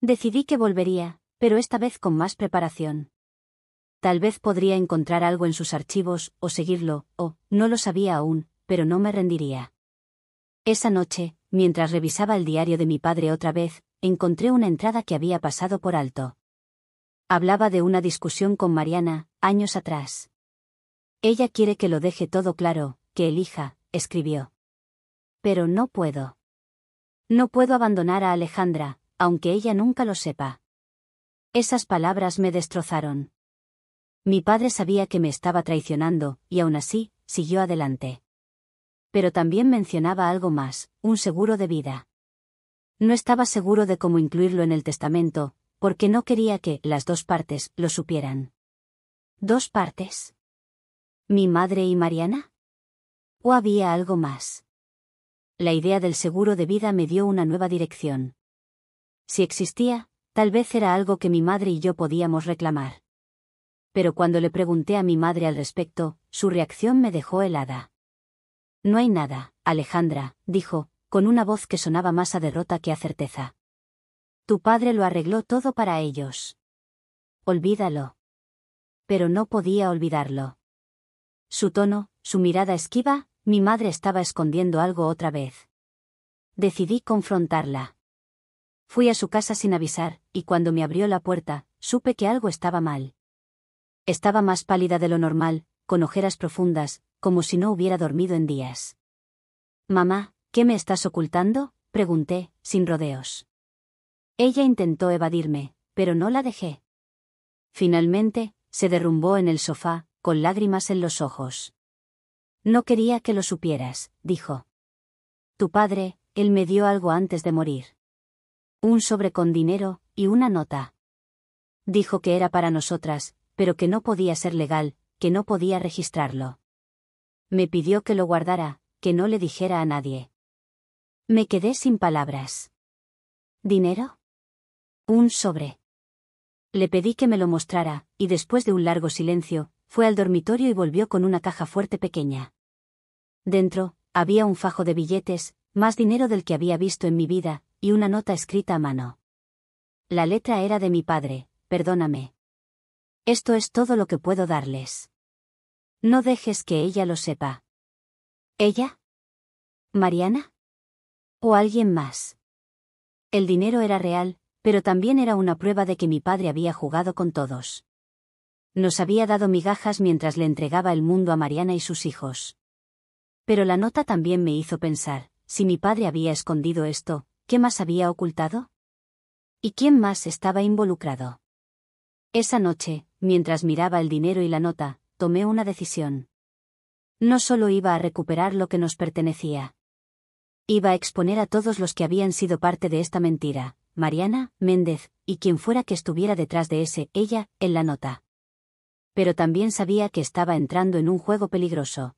Decidí que volvería, pero esta vez con más preparación. Tal vez podría encontrar algo en sus archivos, o seguirlo, o, no lo sabía aún, pero no me rendiría. Esa noche, mientras revisaba el diario de mi padre otra vez, encontré una entrada que había pasado por alto. Hablaba de una discusión con Mariana, años atrás. Ella quiere que lo deje todo claro, que elija, escribió. Pero no puedo. No puedo abandonar a Alejandra, aunque ella nunca lo sepa. Esas palabras me destrozaron. Mi padre sabía que me estaba traicionando, y aún así, siguió adelante. Pero también mencionaba algo más, un seguro de vida. No estaba seguro de cómo incluirlo en el testamento, porque no quería que las dos partes lo supieran. ¿Dos partes? ¿Mi madre y Mariana? ¿O había algo más? La idea del seguro de vida me dio una nueva dirección. Si existía, tal vez era algo que mi madre y yo podíamos reclamar. Pero cuando le pregunté a mi madre al respecto, su reacción me dejó helada. No hay nada, Alejandra, dijo, con una voz que sonaba más a derrota que a certeza. Tu padre lo arregló todo para ellos. Olvídalo. Pero no podía olvidarlo. Su tono, su mirada esquiva, mi madre estaba escondiendo algo otra vez. Decidí confrontarla. Fui a su casa sin avisar, y cuando me abrió la puerta, supe que algo estaba mal. Estaba más pálida de lo normal, con ojeras profundas, como si no hubiera dormido en días. Mamá, ¿qué me estás ocultando?, pregunté, sin rodeos. Ella intentó evadirme, pero no la dejé. Finalmente, se derrumbó en el sofá, con lágrimas en los ojos. No quería que lo supieras, dijo. Tu padre, él me dio algo antes de morir. Un sobre con dinero, y una nota. Dijo que era para nosotras, pero que no podía ser legal, que no podía registrarlo. Me pidió que lo guardara, que no le dijera a nadie. Me quedé sin palabras. ¿Dinero? Un sobre. Le pedí que me lo mostrara, y después de un largo silencio, fue al dormitorio y volvió con una caja fuerte pequeña. Dentro, había un fajo de billetes, más dinero del que había visto en mi vida, y una nota escrita a mano. La letra era de mi padre: perdóname. Esto es todo lo que puedo darles. No dejes que ella lo sepa. ¿Ella? ¿Mariana? ¿O alguien más? El dinero era real, pero también era una prueba de que mi padre había jugado con todos. Nos había dado migajas mientras le entregaba el mundo a Mariana y sus hijos. Pero la nota también me hizo pensar, si mi padre había escondido esto, ¿qué más había ocultado? ¿Y quién más estaba involucrado? Esa noche, mientras miraba el dinero y la nota, tomé una decisión. No solo iba a recuperar lo que nos pertenecía. Iba a exponer a todos los que habían sido parte de esta mentira, Mariana, Méndez, y quien fuera que estuviera detrás de ella, en la nota. Pero también sabía que estaba entrando en un juego peligroso.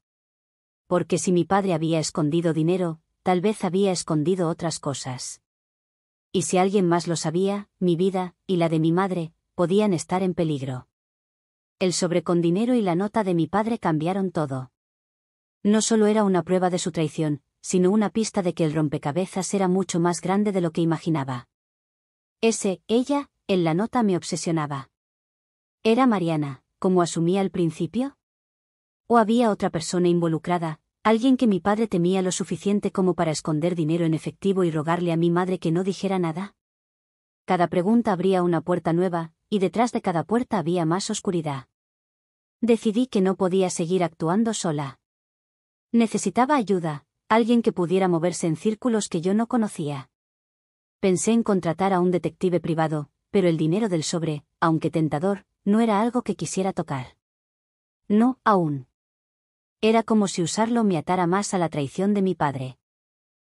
Porque si mi padre había escondido dinero, tal vez había escondido otras cosas. Y si alguien más lo sabía, mi vida, y la de mi madre, podían estar en peligro. El sobre con dinero y la nota de mi padre cambiaron todo. No solo era una prueba de su traición, sino una pista de que el rompecabezas era mucho más grande de lo que imaginaba. Ella, en la nota me obsesionaba. ¿Era Mariana, como asumía al principio? ¿O había otra persona involucrada, alguien que mi padre temía lo suficiente como para esconder dinero en efectivo y rogarle a mi madre que no dijera nada? Cada pregunta abría una puerta nueva, y detrás de cada puerta había más oscuridad. Decidí que no podía seguir actuando sola. Necesitaba ayuda, alguien que pudiera moverse en círculos que yo no conocía. Pensé en contratar a un detective privado, pero el dinero del sobre, aunque tentador, no era algo que quisiera tocar. No, aún. Era como si usarlo me atara más a la traición de mi padre.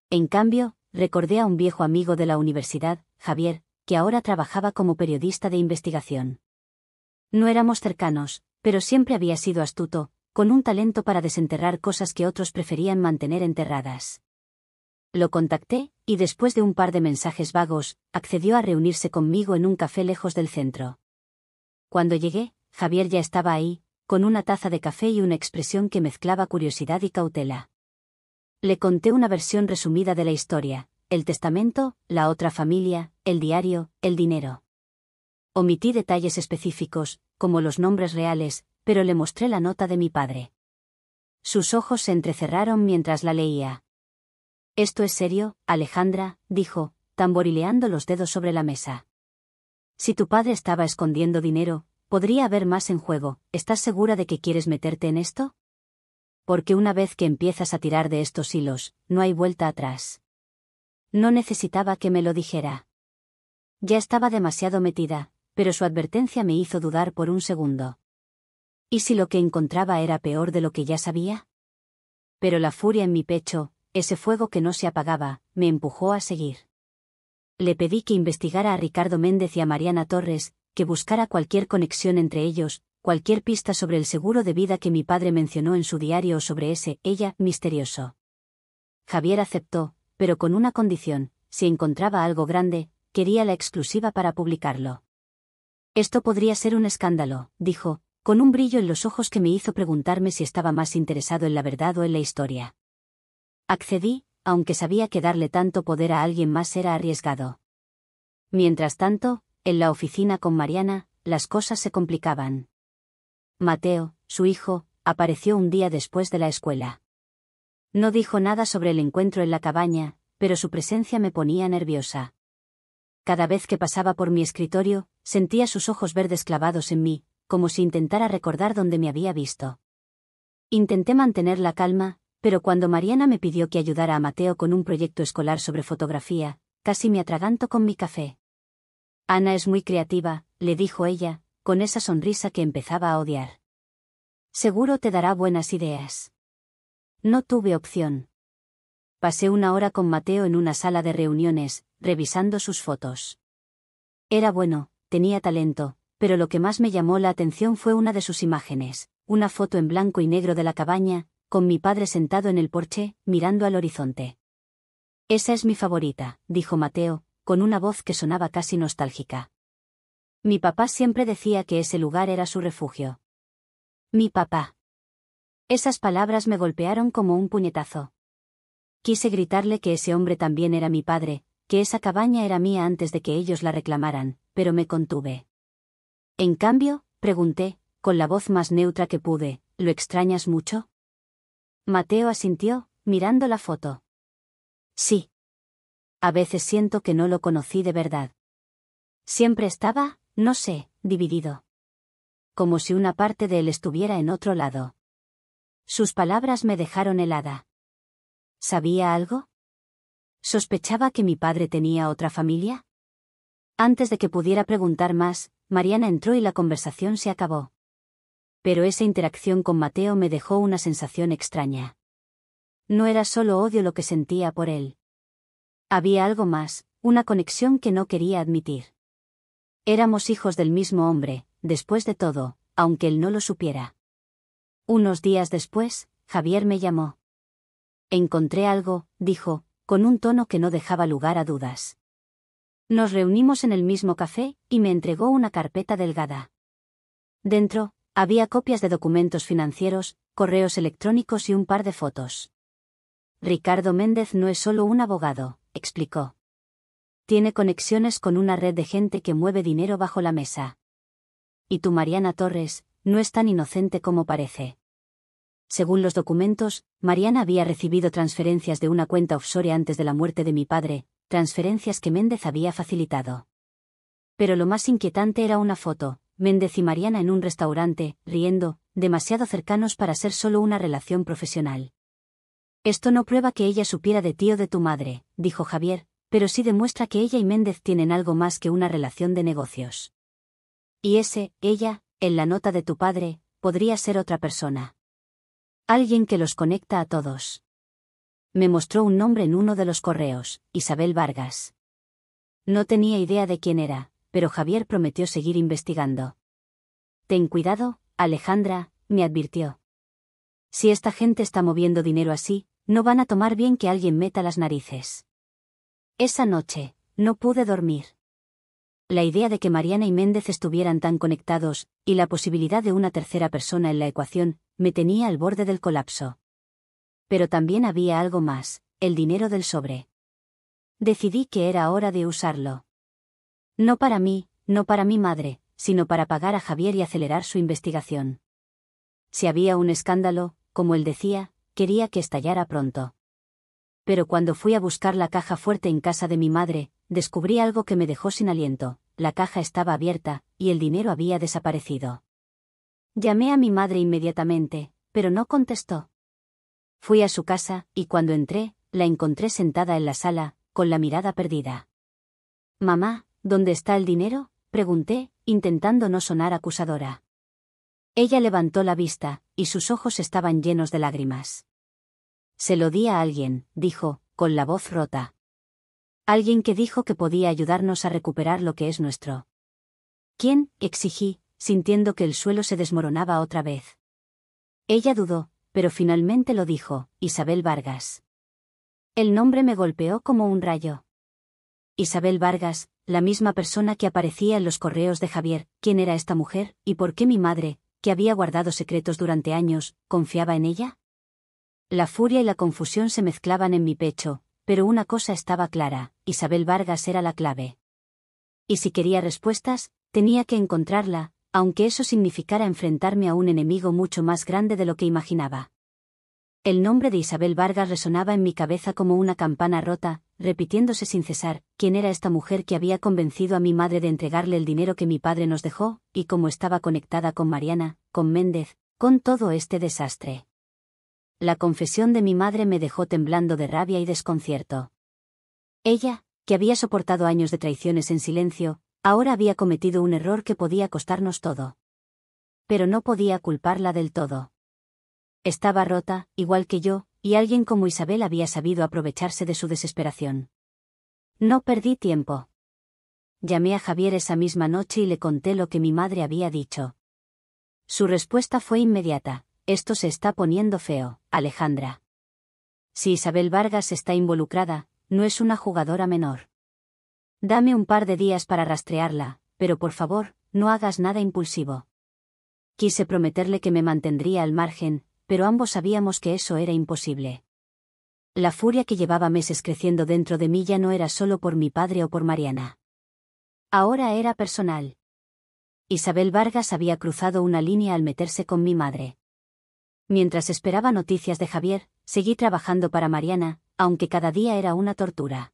En cambio, recordé a un viejo amigo de la universidad, Javier, que ahora trabajaba como periodista de investigación. No éramos cercanos, pero siempre había sido astuto, con un talento para desenterrar cosas que otros preferían mantener enterradas. Lo contacté, y después de un par de mensajes vagos, accedió a reunirse conmigo en un café lejos del centro. Cuando llegué, Javier ya estaba ahí, con una taza de café y una expresión que mezclaba curiosidad y cautela. Le conté una versión resumida de la historia: el testamento, la otra familia, el diario, el dinero. Omití detalles específicos, como los nombres reales, pero le mostré la nota de mi padre. Sus ojos se entrecerraron mientras la leía. «¿Esto es serio, Alejandra?», dijo, tamborileando los dedos sobre la mesa. «Si tu padre estaba escondiendo dinero, podría haber más en juego. ¿Estás segura de que quieres meterte en esto? Porque una vez que empiezas a tirar de estos hilos, no hay vuelta atrás». No necesitaba que me lo dijera. Ya estaba demasiado metida, pero su advertencia me hizo dudar por un segundo. ¿Y si lo que encontraba era peor de lo que ya sabía? Pero la furia en mi pecho, ese fuego que no se apagaba, me empujó a seguir. Le pedí que investigara a Ricardo Méndez y a Mariana Torres, que buscara cualquier conexión entre ellos, cualquier pista sobre el seguro de vida que mi padre mencionó en su diario o sobre ella, misterioso. Javier aceptó, pero con una condición: si encontraba algo grande, quería la exclusiva para publicarlo. «Esto podría ser un escándalo», dijo, con un brillo en los ojos que me hizo preguntarme si estaba más interesado en la verdad o en la historia. Accedí, aunque sabía que darle tanto poder a alguien más era arriesgado. Mientras tanto, en la oficina con Mariana, las cosas se complicaban. Mateo, su hijo, apareció un día después de la escuela. No dijo nada sobre el encuentro en la cabaña, pero su presencia me ponía nerviosa. Cada vez que pasaba por mi escritorio, sentía sus ojos verdes clavados en mí, como si intentara recordar dónde me había visto. Intenté mantener la calma, pero cuando Mariana me pidió que ayudara a Mateo con un proyecto escolar sobre fotografía, casi me atraganto con mi café. Ana es muy creativa, le dijo ella, con esa sonrisa que empezaba a odiar. Seguro te dará buenas ideas. No tuve opción. Pasé una hora con Mateo en una sala de reuniones, revisando sus fotos. Era bueno, tenía talento, pero lo que más me llamó la atención fue una de sus imágenes, una foto en blanco y negro de la cabaña, con mi padre sentado en el porche, mirando al horizonte. Esa es mi favorita, dijo Mateo, con una voz que sonaba casi nostálgica. Mi papá siempre decía que ese lugar era su refugio. Mi papá. Esas palabras me golpearon como un puñetazo. Quise gritarle que ese hombre también era mi padre, que esa cabaña era mía antes de que ellos la reclamaran, pero me contuve. En cambio, pregunté, con la voz más neutra que pude, ¿lo extrañas mucho? Mateo asintió, mirando la foto. Sí. A veces siento que no lo conocí de verdad. Siempre estaba, no sé, dividido. Como si una parte de él estuviera en otro lado. Sus palabras me dejaron helada. ¿Sabía algo? ¿Sospechaba que mi padre tenía otra familia? Antes de que pudiera preguntar más, Mariana entró y la conversación se acabó. Pero esa interacción con Mateo me dejó una sensación extraña. No era solo odio lo que sentía por él. Había algo más, una conexión que no quería admitir. Éramos hijos del mismo hombre, después de todo, aunque él no lo supiera. Unos días después, Javier me llamó. Encontré algo, dijo, con un tono que no dejaba lugar a dudas. Nos reunimos en el mismo café, y me entregó una carpeta delgada. Dentro, había copias de documentos financieros, correos electrónicos y un par de fotos. Ricardo Méndez no es solo un abogado, explicó. Tiene conexiones con una red de gente que mueve dinero bajo la mesa. Y tu Mariana Torres, no es tan inocente como parece. Según los documentos, Mariana había recibido transferencias de una cuenta offshore antes de la muerte de mi padre, transferencias que Méndez había facilitado. Pero lo más inquietante era una foto, Méndez y Mariana en un restaurante, riendo, demasiado cercanos para ser solo una relación profesional. Esto no prueba que ella supiera de ti o de tu madre, dijo Javier, pero sí demuestra que ella y Méndez tienen algo más que una relación de negocios. Y ella, en la nota de tu padre, podría ser otra persona. Alguien que los conecta a todos. Me mostró un nombre en uno de los correos, Isabel Vargas. No tenía idea de quién era, pero Javier prometió seguir investigando. Ten cuidado, Alejandra, me advirtió. Si esta gente está moviendo dinero así, no van a tomar bien que alguien meta las narices. Esa noche, no pude dormir. La idea de que Mariana y Méndez estuvieran tan conectados, y la posibilidad de una tercera persona en la ecuación, me tenía al borde del colapso. Pero también había algo más, el dinero del sobre. Decidí que era hora de usarlo. No para mí, no para mi madre, sino para pagar a Javier y acelerar su investigación. Si había un escándalo, como él decía, quería que estallara pronto. Pero cuando fui a buscar la caja fuerte en casa de mi madre, descubrí algo que me dejó sin aliento, la caja estaba abierta, y el dinero había desaparecido. Llamé a mi madre inmediatamente, pero no contestó. Fui a su casa, y cuando entré, la encontré sentada en la sala, con la mirada perdida. Mamá, ¿dónde está el dinero?, pregunté, intentando no sonar acusadora. Ella levantó la vista, y sus ojos estaban llenos de lágrimas. Se lo di a alguien, dijo, con la voz rota. Alguien que dijo que podía ayudarnos a recuperar lo que es nuestro. ¿Quién?, exigí, sintiendo que el suelo se desmoronaba otra vez. Ella dudó, pero finalmente lo dijo, Isabel Vargas. El nombre me golpeó como un rayo. Isabel Vargas, la misma persona que aparecía en los correos de Javier. ¿Quién era esta mujer, y por qué mi madre, que había guardado secretos durante años, confiaba en ella? La furia y la confusión se mezclaban en mi pecho, pero una cosa estaba clara, Isabel Vargas era la clave. Y si quería respuestas, tenía que encontrarla, aunque eso significara enfrentarme a un enemigo mucho más grande de lo que imaginaba. El nombre de Isabel Vargas resonaba en mi cabeza como una campana rota, repitiéndose sin cesar. ¿Quién era esta mujer que había convencido a mi madre de entregarle el dinero que mi padre nos dejó, y cómo estaba conectada con Mariana, con Méndez, con todo este desastre? La confesión de mi madre me dejó temblando de rabia y desconcierto. Ella, que había soportado años de traiciones en silencio, Ahora había cometido un error que podía costarnos todo. Pero no podía culparla del todo. Estaba rota, igual que yo, y alguien como Isabel había sabido aprovecharse de su desesperación. No perdí tiempo. Llamé a Javier esa misma noche y le conté lo que mi madre había dicho. Su respuesta fue inmediata: esto se está poniendo feo, Alejandra. Si Isabel Vargas está involucrada, no es una jugadora menor. Dame un par de días para rastrearla, pero por favor, no hagas nada impulsivo. Quise prometerle que me mantendría al margen, pero ambos sabíamos que eso era imposible. La furia que llevaba meses creciendo dentro de mí ya no era solo por mi padre o por Mariana. Ahora era personal. Isabel Vargas había cruzado una línea al meterse con mi madre. Mientras esperaba noticias de Javier, seguí trabajando para Mariana, aunque cada día era una tortura.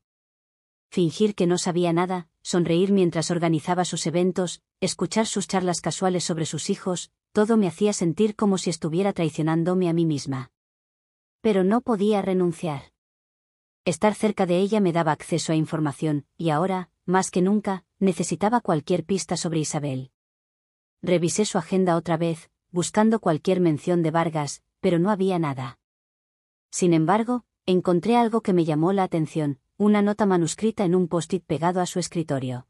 Fingir que no sabía nada, sonreír mientras organizaba sus eventos, escuchar sus charlas casuales sobre sus hijos, todo me hacía sentir como si estuviera traicionándome a mí misma. Pero no podía renunciar. Estar cerca de ella me daba acceso a información, y ahora, más que nunca, necesitaba cualquier pista sobre Isabel. Revisé su agenda otra vez, buscando cualquier mención de Vargas, pero no había nada. Sin embargo, encontré algo que me llamó la atención: una nota manuscrita en un post-it pegado a su escritorio.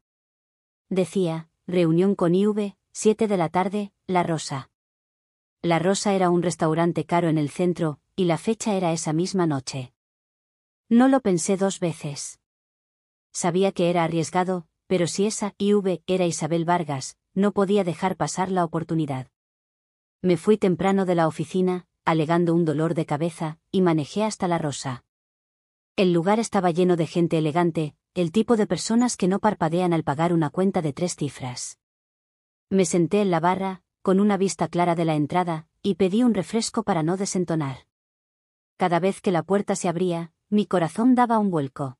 Decía: reunión con IV, 7 de la tarde, La Rosa. La Rosa era un restaurante caro en el centro, y la fecha era esa misma noche. No lo pensé dos veces. Sabía que era arriesgado, pero si esa IV era Isabel Vargas, no podía dejar pasar la oportunidad. Me fui temprano de la oficina, alegando un dolor de cabeza, y manejé hasta La Rosa. El lugar estaba lleno de gente elegante, el tipo de personas que no parpadean al pagar una cuenta de 3 cifras. Me senté en la barra, con una vista clara de la entrada, y pedí un refresco para no desentonar. Cada vez que la puerta se abría, mi corazón daba un vuelco.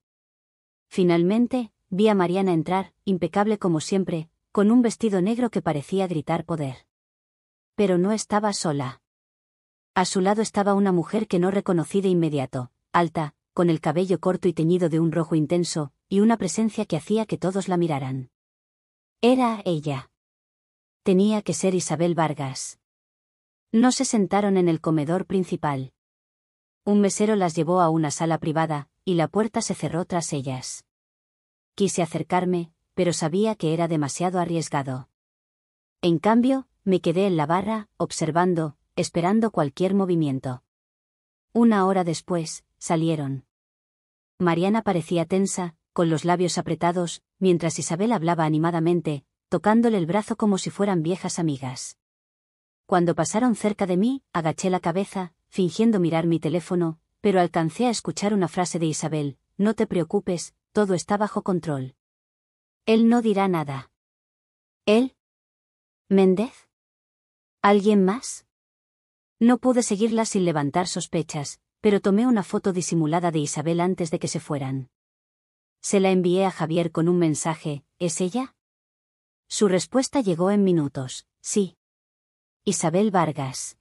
Finalmente, vi a Mariana entrar, impecable como siempre, con un vestido negro que parecía gritar poder. Pero no estaba sola. A su lado estaba una mujer que no reconocí de inmediato, alta, con el cabello corto y teñido de un rojo intenso, y una presencia que hacía que todos la miraran. Era ella. Tenía que ser Isabel Vargas. No se sentaron en el comedor principal. Un mesero las llevó a una sala privada, y la puerta se cerró tras ellas. Quise acercarme, pero sabía que era demasiado arriesgado. En cambio, me quedé en la barra, observando, esperando cualquier movimiento. Una hora después, salieron. Mariana parecía tensa, con los labios apretados, mientras Isabel hablaba animadamente, tocándole el brazo como si fueran viejas amigas. Cuando pasaron cerca de mí, agaché la cabeza, fingiendo mirar mi teléfono, pero alcancé a escuchar una frase de Isabel: no te preocupes, todo está bajo control. Él no dirá nada. ¿Él? ¿Méndez? ¿Alguien más? No pude seguirla sin levantar sospechas, pero tomé una foto disimulada de Isabel antes de que se fueran. Se la envié a Javier con un mensaje: ¿es ella? Su respuesta llegó en minutos: sí. Isabel Vargas.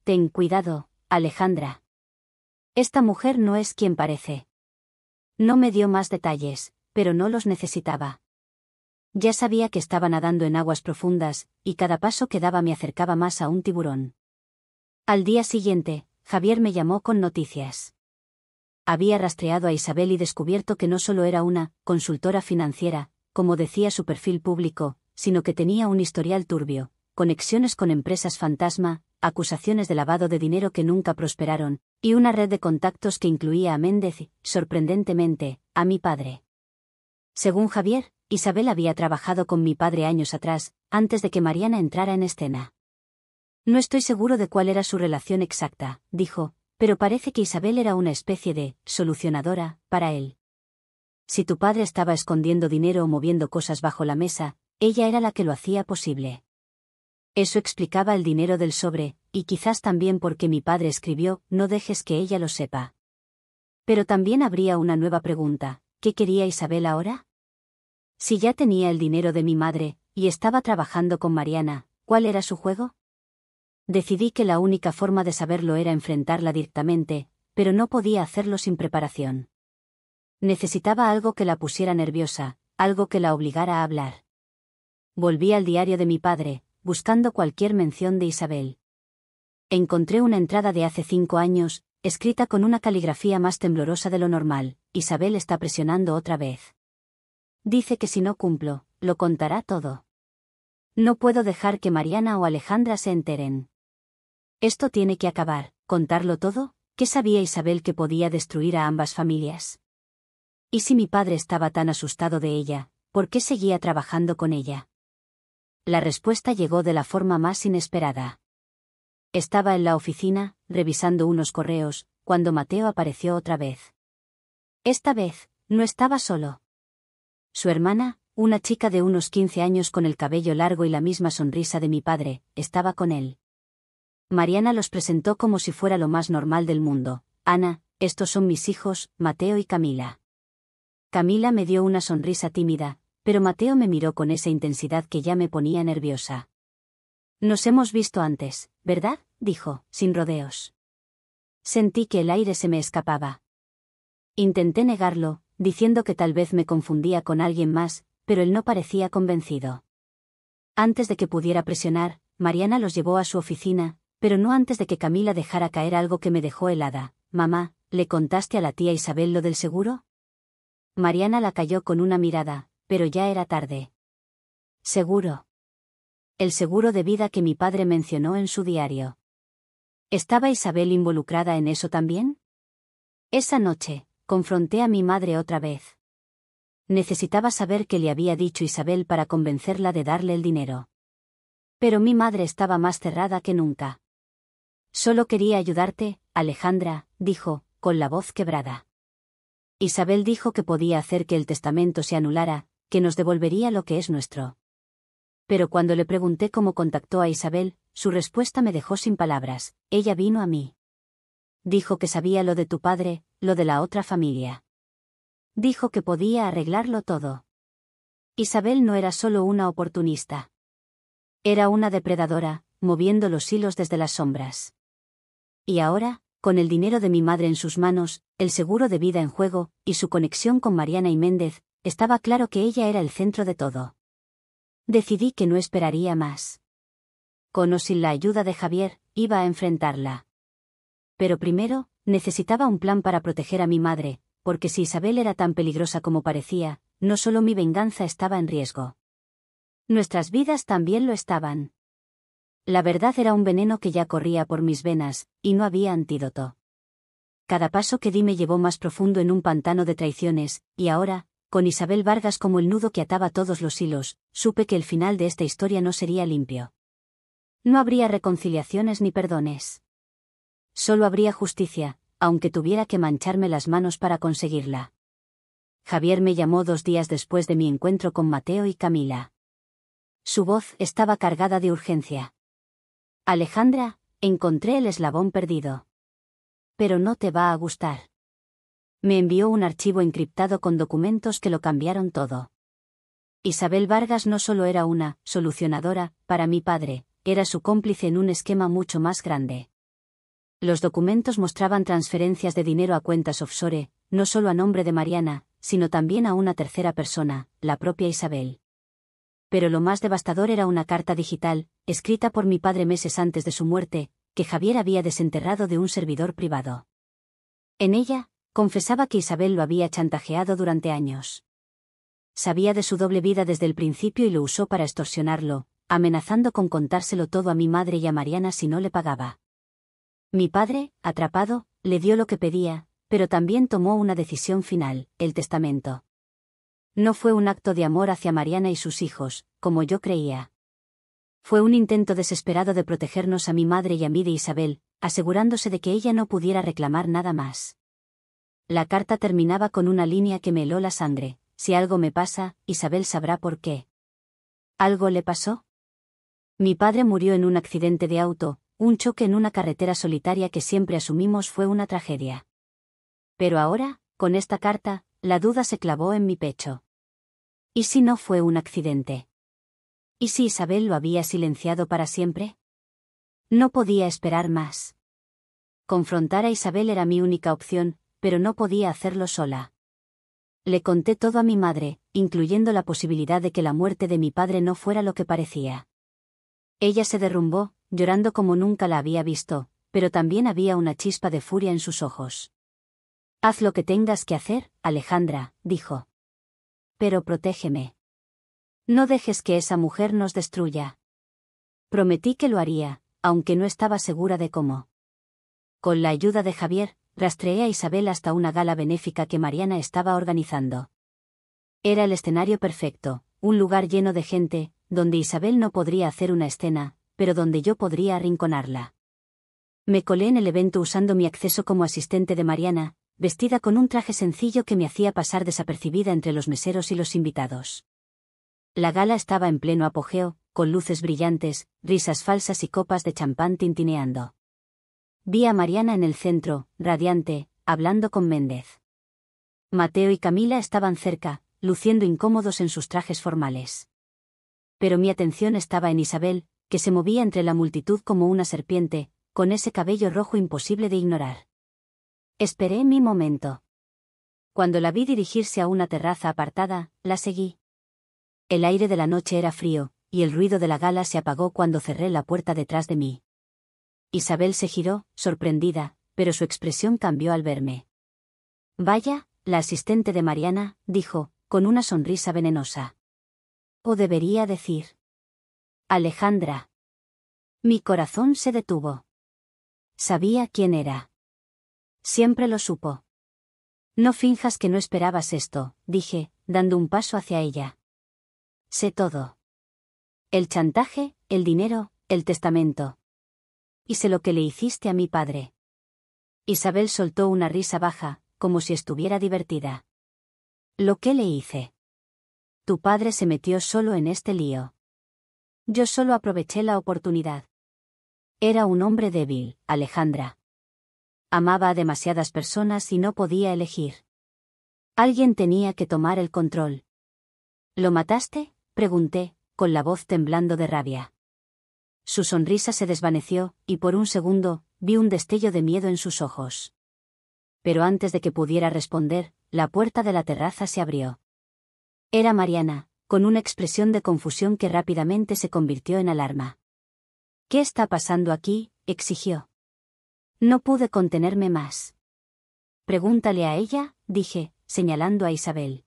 Ten cuidado, Alejandra. Esta mujer no es quien parece. No me dio más detalles, pero no los necesitaba. Ya sabía que estaba nadando en aguas profundas, y cada paso que daba me acercaba más a un tiburón. Al día siguiente, Javier me llamó con noticias. Había rastreado a Isabel y descubierto que no solo era una consultora financiera, como decía su perfil público, sino que tenía un historial turbio, conexiones con empresas fantasma, acusaciones de lavado de dinero que nunca prosperaron, y una red de contactos que incluía a Méndez y, sorprendentemente, a mi padre. Según Javier, Isabel había trabajado con mi padre años atrás, antes de que Mariana entrara en escena. No estoy seguro de cuál era su relación exacta, dijo, pero parece que Isabel era una especie de solucionadora para él. Si tu padre estaba escondiendo dinero o moviendo cosas bajo la mesa, ella era la que lo hacía posible. Eso explicaba el dinero del sobre, y quizás también porque mi padre escribió: no dejes que ella lo sepa. Pero también habría una nueva pregunta: ¿qué quería Isabel ahora? Si ya tenía el dinero de mi madre, y estaba trabajando con Mariana, ¿cuál era su juego? Decidí que la única forma de saberlo era enfrentarla directamente, pero no podía hacerlo sin preparación. Necesitaba algo que la pusiera nerviosa, algo que la obligara a hablar. Volví al diario de mi padre, buscando cualquier mención de Isabel. Encontré una entrada de hace 5 años, escrita con una caligrafía más temblorosa de lo normal. Isabel está presionando otra vez. Dice que si no cumplo, lo contará todo. No puedo dejar que Mariana o Alejandra se enteren. Esto tiene que acabar. ¿Contarlo todo? ¿Qué sabía Isabel que podía destruir a ambas familias? ¿Y si mi padre estaba tan asustado de ella, por qué seguía trabajando con ella? La respuesta llegó de la forma más inesperada. Estaba en la oficina, revisando unos correos, cuando Mateo apareció otra vez. Esta vez, no estaba solo. Su hermana, una chica de unos 15 años con el cabello largo y la misma sonrisa de mi padre, estaba con él. Mariana los presentó como si fuera lo más normal del mundo. Ana, estos son mis hijos, Mateo y Camila. Camila me dio una sonrisa tímida, pero Mateo me miró con esa intensidad que ya me ponía nerviosa. Nos hemos visto antes, ¿verdad?, dijo, sin rodeos. Sentí que el aire se me escapaba. Intenté negarlo, diciendo que tal vez me confundía con alguien más, pero él no parecía convencido. Antes de que pudiera presionar, Mariana los llevó a su oficina, pero no antes de que Camila dejara caer algo que me dejó helada. Mamá, ¿le contaste a la tía Isabel lo del seguro? Mariana la calló con una mirada, pero ya era tarde. ¿Seguro? El seguro de vida que mi padre mencionó en su diario. ¿Estaba Isabel involucrada en eso también? Esa noche, confronté a mi madre otra vez. Necesitaba saber qué le había dicho Isabel para convencerla de darle el dinero. Pero mi madre estaba más cerrada que nunca. Solo quería ayudarte, Alejandra, dijo, con la voz quebrada. Isabel dijo que podía hacer que el testamento se anulara, que nos devolvería lo que es nuestro. Pero cuando le pregunté cómo contactó a Isabel, su respuesta me dejó sin palabras. Ella vino a mí. Dijo que sabía lo de tu padre, lo de la otra familia. Dijo que podía arreglarlo todo. Isabel no era solo una oportunista. Era una depredadora, moviendo los hilos desde las sombras. Y ahora, con el dinero de mi madre en sus manos, el seguro de vida en juego, y su conexión con Mariana y Méndez, estaba claro que ella era el centro de todo. Decidí que no esperaría más. Con o sin la ayuda de Javier, iba a enfrentarla. Pero primero, necesitaba un plan para proteger a mi madre, porque si Isabel era tan peligrosa como parecía, no solo mi venganza estaba en riesgo. Nuestras vidas también lo estaban. La verdad era un veneno que ya corría por mis venas, y no había antídoto. Cada paso que di me llevó más profundo en un pantano de traiciones, y ahora, con Isabel Vargas como el nudo que ataba todos los hilos, supe que el final de esta historia no sería limpio. No habría reconciliaciones ni perdones. Solo habría justicia, aunque tuviera que mancharme las manos para conseguirla. Javier me llamó 2 días después de mi encuentro con Mateo y Camila. Su voz estaba cargada de urgencia. Alejandra, encontré el eslabón perdido. Pero no te va a gustar. Me envió un archivo encriptado con documentos que lo cambiaron todo. Isabel Vargas no solo era una solucionadora para mi padre, era su cómplice en un esquema mucho más grande. Los documentos mostraban transferencias de dinero a cuentas offshore, no solo a nombre de Mariana, sino también a una tercera persona, la propia Isabel. Pero lo más devastador era una carta digital, escrita por mi padre meses antes de su muerte, que Javier había desenterrado de un servidor privado. En ella, confesaba que Isabel lo había chantajeado durante años. Sabía de su doble vida desde el principio y lo usó para extorsionarlo, amenazando con contárselo todo a mi madre y a Mariana si no le pagaba. Mi padre, atrapado, le dio lo que pedía, pero también tomó una decisión final, el testamento. No fue un acto de amor hacia Mariana y sus hijos, como yo creía. Fue un intento desesperado de protegernos a mi madre y a mí de Isabel, asegurándose de que ella no pudiera reclamar nada más. La carta terminaba con una línea que me heló la sangre: si algo me pasa, Isabel sabrá por qué. ¿Algo le pasó? Mi padre murió en un accidente de auto, un choque en una carretera solitaria que siempre asumimos fue una tragedia. Pero ahora, con esta carta, la duda se clavó en mi pecho. ¿Y si no fue un accidente? ¿Y si Isabel lo había silenciado para siempre? No podía esperar más. Confrontar a Isabel era mi única opción, pero no podía hacerlo sola. Le conté todo a mi madre, incluyendo la posibilidad de que la muerte de mi padre no fuera lo que parecía. Ella se derrumbó, llorando como nunca la había visto, pero también había una chispa de furia en sus ojos. «Haz lo que tengas que hacer, Alejandra», dijo. «Pero protégeme. No dejes que esa mujer nos destruya». Prometí que lo haría, aunque no estaba segura de cómo. Con la ayuda de Javier, rastreé a Isabel hasta una gala benéfica que Mariana estaba organizando. Era el escenario perfecto, un lugar lleno de gente, donde Isabel no podría hacer una escena, pero donde yo podría arrinconarla. Me colé en el evento usando mi acceso como asistente de Mariana, vestida con un traje sencillo que me hacía pasar desapercibida entre los meseros y los invitados. La gala estaba en pleno apogeo, con luces brillantes, risas falsas y copas de champán tintineando. Vi a Mariana en el centro, radiante, hablando con Méndez. Mateo y Camila estaban cerca, luciendo incómodos en sus trajes formales. Pero mi atención estaba en Isabel, que se movía entre la multitud como una serpiente, con ese cabello rojo imposible de ignorar. Esperé mi momento. Cuando la vi dirigirse a una terraza apartada, la seguí. El aire de la noche era frío, y el ruido de la gala se apagó cuando cerré la puerta detrás de mí. Isabel se giró, sorprendida, pero su expresión cambió al verme. «Vaya, la asistente de Mariana», dijo, con una sonrisa venenosa. «O debería decir. Alejandra». Mi corazón se detuvo. Sabía quién era. Siempre lo supo. «No finjas que no esperabas esto», dije, dando un paso hacia ella. «Sé todo. El chantaje, el dinero, el testamento. Y sé lo que le hiciste a mi padre». Isabel soltó una risa baja, como si estuviera divertida. «¿Lo que le hice? Tu padre se metió solo en este lío. Yo solo aproveché la oportunidad. Era un hombre débil, Alejandra. Amaba a demasiadas personas y no podía elegir. Alguien tenía que tomar el control». «¿Lo mataste?», pregunté, con la voz temblando de rabia. Su sonrisa se desvaneció, y por un segundo, vi un destello de miedo en sus ojos. Pero antes de que pudiera responder, la puerta de la terraza se abrió. Era Mariana, con una expresión de confusión que rápidamente se convirtió en alarma. «¿Qué está pasando aquí?», exigió. No pude contenerme más. «Pregúntale a ella», dije, señalando a Isabel.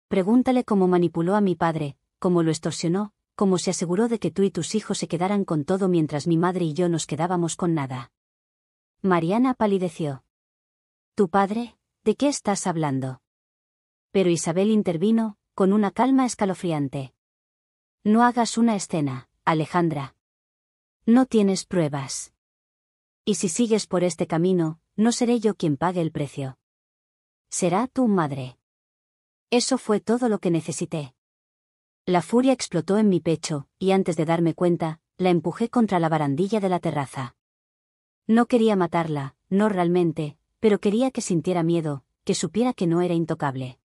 «Pregúntale cómo manipuló a mi padre, cómo lo extorsionó, cómo se aseguró de que tú y tus hijos se quedaran con todo mientras mi madre y yo nos quedábamos con nada». Mariana palideció. «¿Tu padre? ¿De qué estás hablando?». Pero Isabel intervino, con una calma escalofriante. «No hagas una escena, Alejandra. No tienes pruebas. Y si sigues por este camino, no seré yo quien pague el precio. Será tu madre». Eso fue todo lo que necesité. La furia explotó en mi pecho, y antes de darme cuenta, la empujé contra la barandilla de la terraza. No quería matarla, no realmente, pero quería que sintiera miedo, que supiera que no era intocable.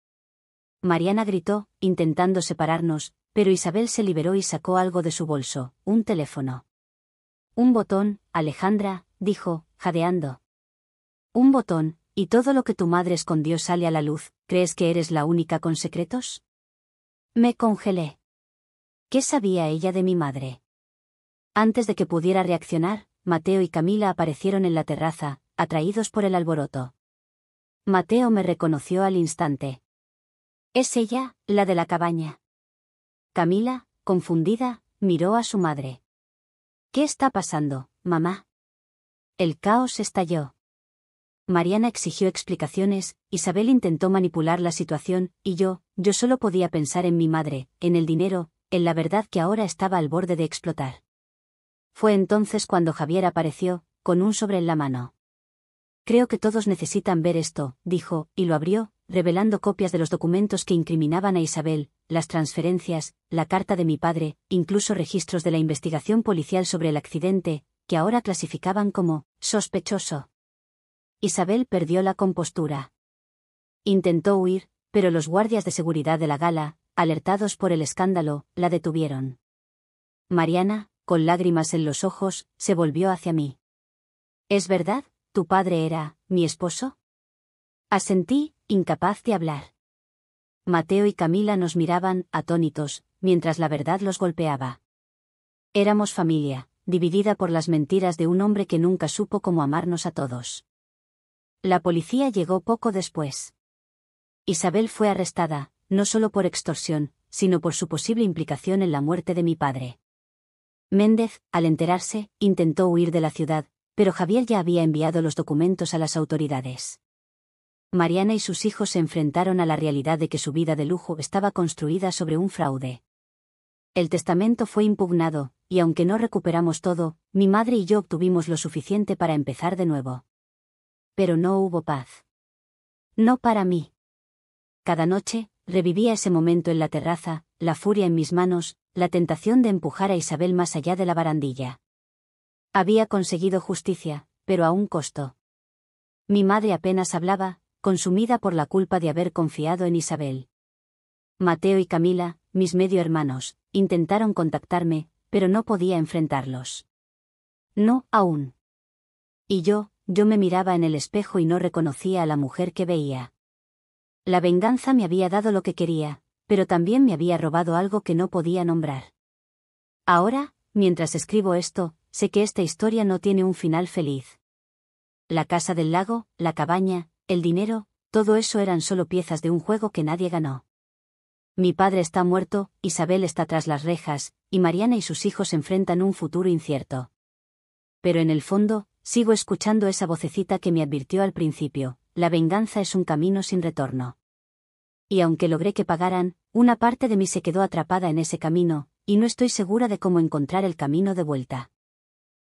Mariana gritó, intentando separarnos, pero Isabel se liberó y sacó algo de su bolso, un teléfono. «Un botón, Alejandra», dijo, jadeando. «Un botón, y todo lo que tu madre escondió sale a la luz. ¿Crees que eres la única con secretos?». Me congelé. ¿Qué sabía ella de mi madre? Antes de que pudiera reaccionar, Mateo y Camila aparecieron en la terraza, atraídos por el alboroto. Mateo me reconoció al instante. «Es ella, la de la cabaña». Camila, confundida, miró a su madre. «¿Qué está pasando, mamá?». El caos estalló. Mariana exigió explicaciones, Isabel intentó manipular la situación, y yo solo podía pensar en mi madre, en el dinero, en la verdad que ahora estaba al borde de explotar. Fue entonces cuando Javier apareció, con un sobre en la mano. «Creo que todos necesitan ver esto», dijo, y lo abrió, revelando copias de los documentos que incriminaban a Isabel, las transferencias, la carta de mi padre, incluso registros de la investigación policial sobre el accidente, que ahora clasificaban como sospechoso. Isabel perdió la compostura. Intentó huir, pero los guardias de seguridad de la gala, alertados por el escándalo, la detuvieron. Mariana, con lágrimas en los ojos, se volvió hacia mí. «¿Es verdad? ¿Tu padre era mi esposo?». Asentí, incapaz de hablar. Mateo y Camila nos miraban, atónitos, mientras la verdad los golpeaba. Éramos familia, dividida por las mentiras de un hombre que nunca supo cómo amarnos a todos. La policía llegó poco después. Isabel fue arrestada, no solo por extorsión, sino por su posible implicación en la muerte de mi padre. Méndez, al enterarse, intentó huir de la ciudad, pero Javier ya había enviado los documentos a las autoridades. Mariana y sus hijos se enfrentaron a la realidad de que su vida de lujo estaba construida sobre un fraude. El testamento fue impugnado, y aunque no recuperamos todo, mi madre y yo obtuvimos lo suficiente para empezar de nuevo. Pero no hubo paz. No para mí. Cada noche, revivía ese momento en la terraza, la furia en mis manos, la tentación de empujar a Isabel más allá de la barandilla. Había conseguido justicia, pero a un costo. Mi madre apenas hablaba, consumida por la culpa de haber confiado en Isabel. Mateo y Camila, mis medio hermanos, intentaron contactarme, pero no podía enfrentarlos. No, aún. Y yo me miraba en el espejo y no reconocía a la mujer que veía. La venganza me había dado lo que quería, pero también me había robado algo que no podía nombrar. Ahora, mientras escribo esto, sé que esta historia no tiene un final feliz. La casa del lago, la cabaña, el dinero, todo eso eran solo piezas de un juego que nadie ganó. Mi padre está muerto, Isabel está tras las rejas, y Mariana y sus hijos enfrentan un futuro incierto. Pero en el fondo, sigo escuchando esa vocecita que me advirtió al principio: la venganza es un camino sin retorno. Y aunque logré que pagaran, una parte de mí se quedó atrapada en ese camino, y no estoy segura de cómo encontrar el camino de vuelta.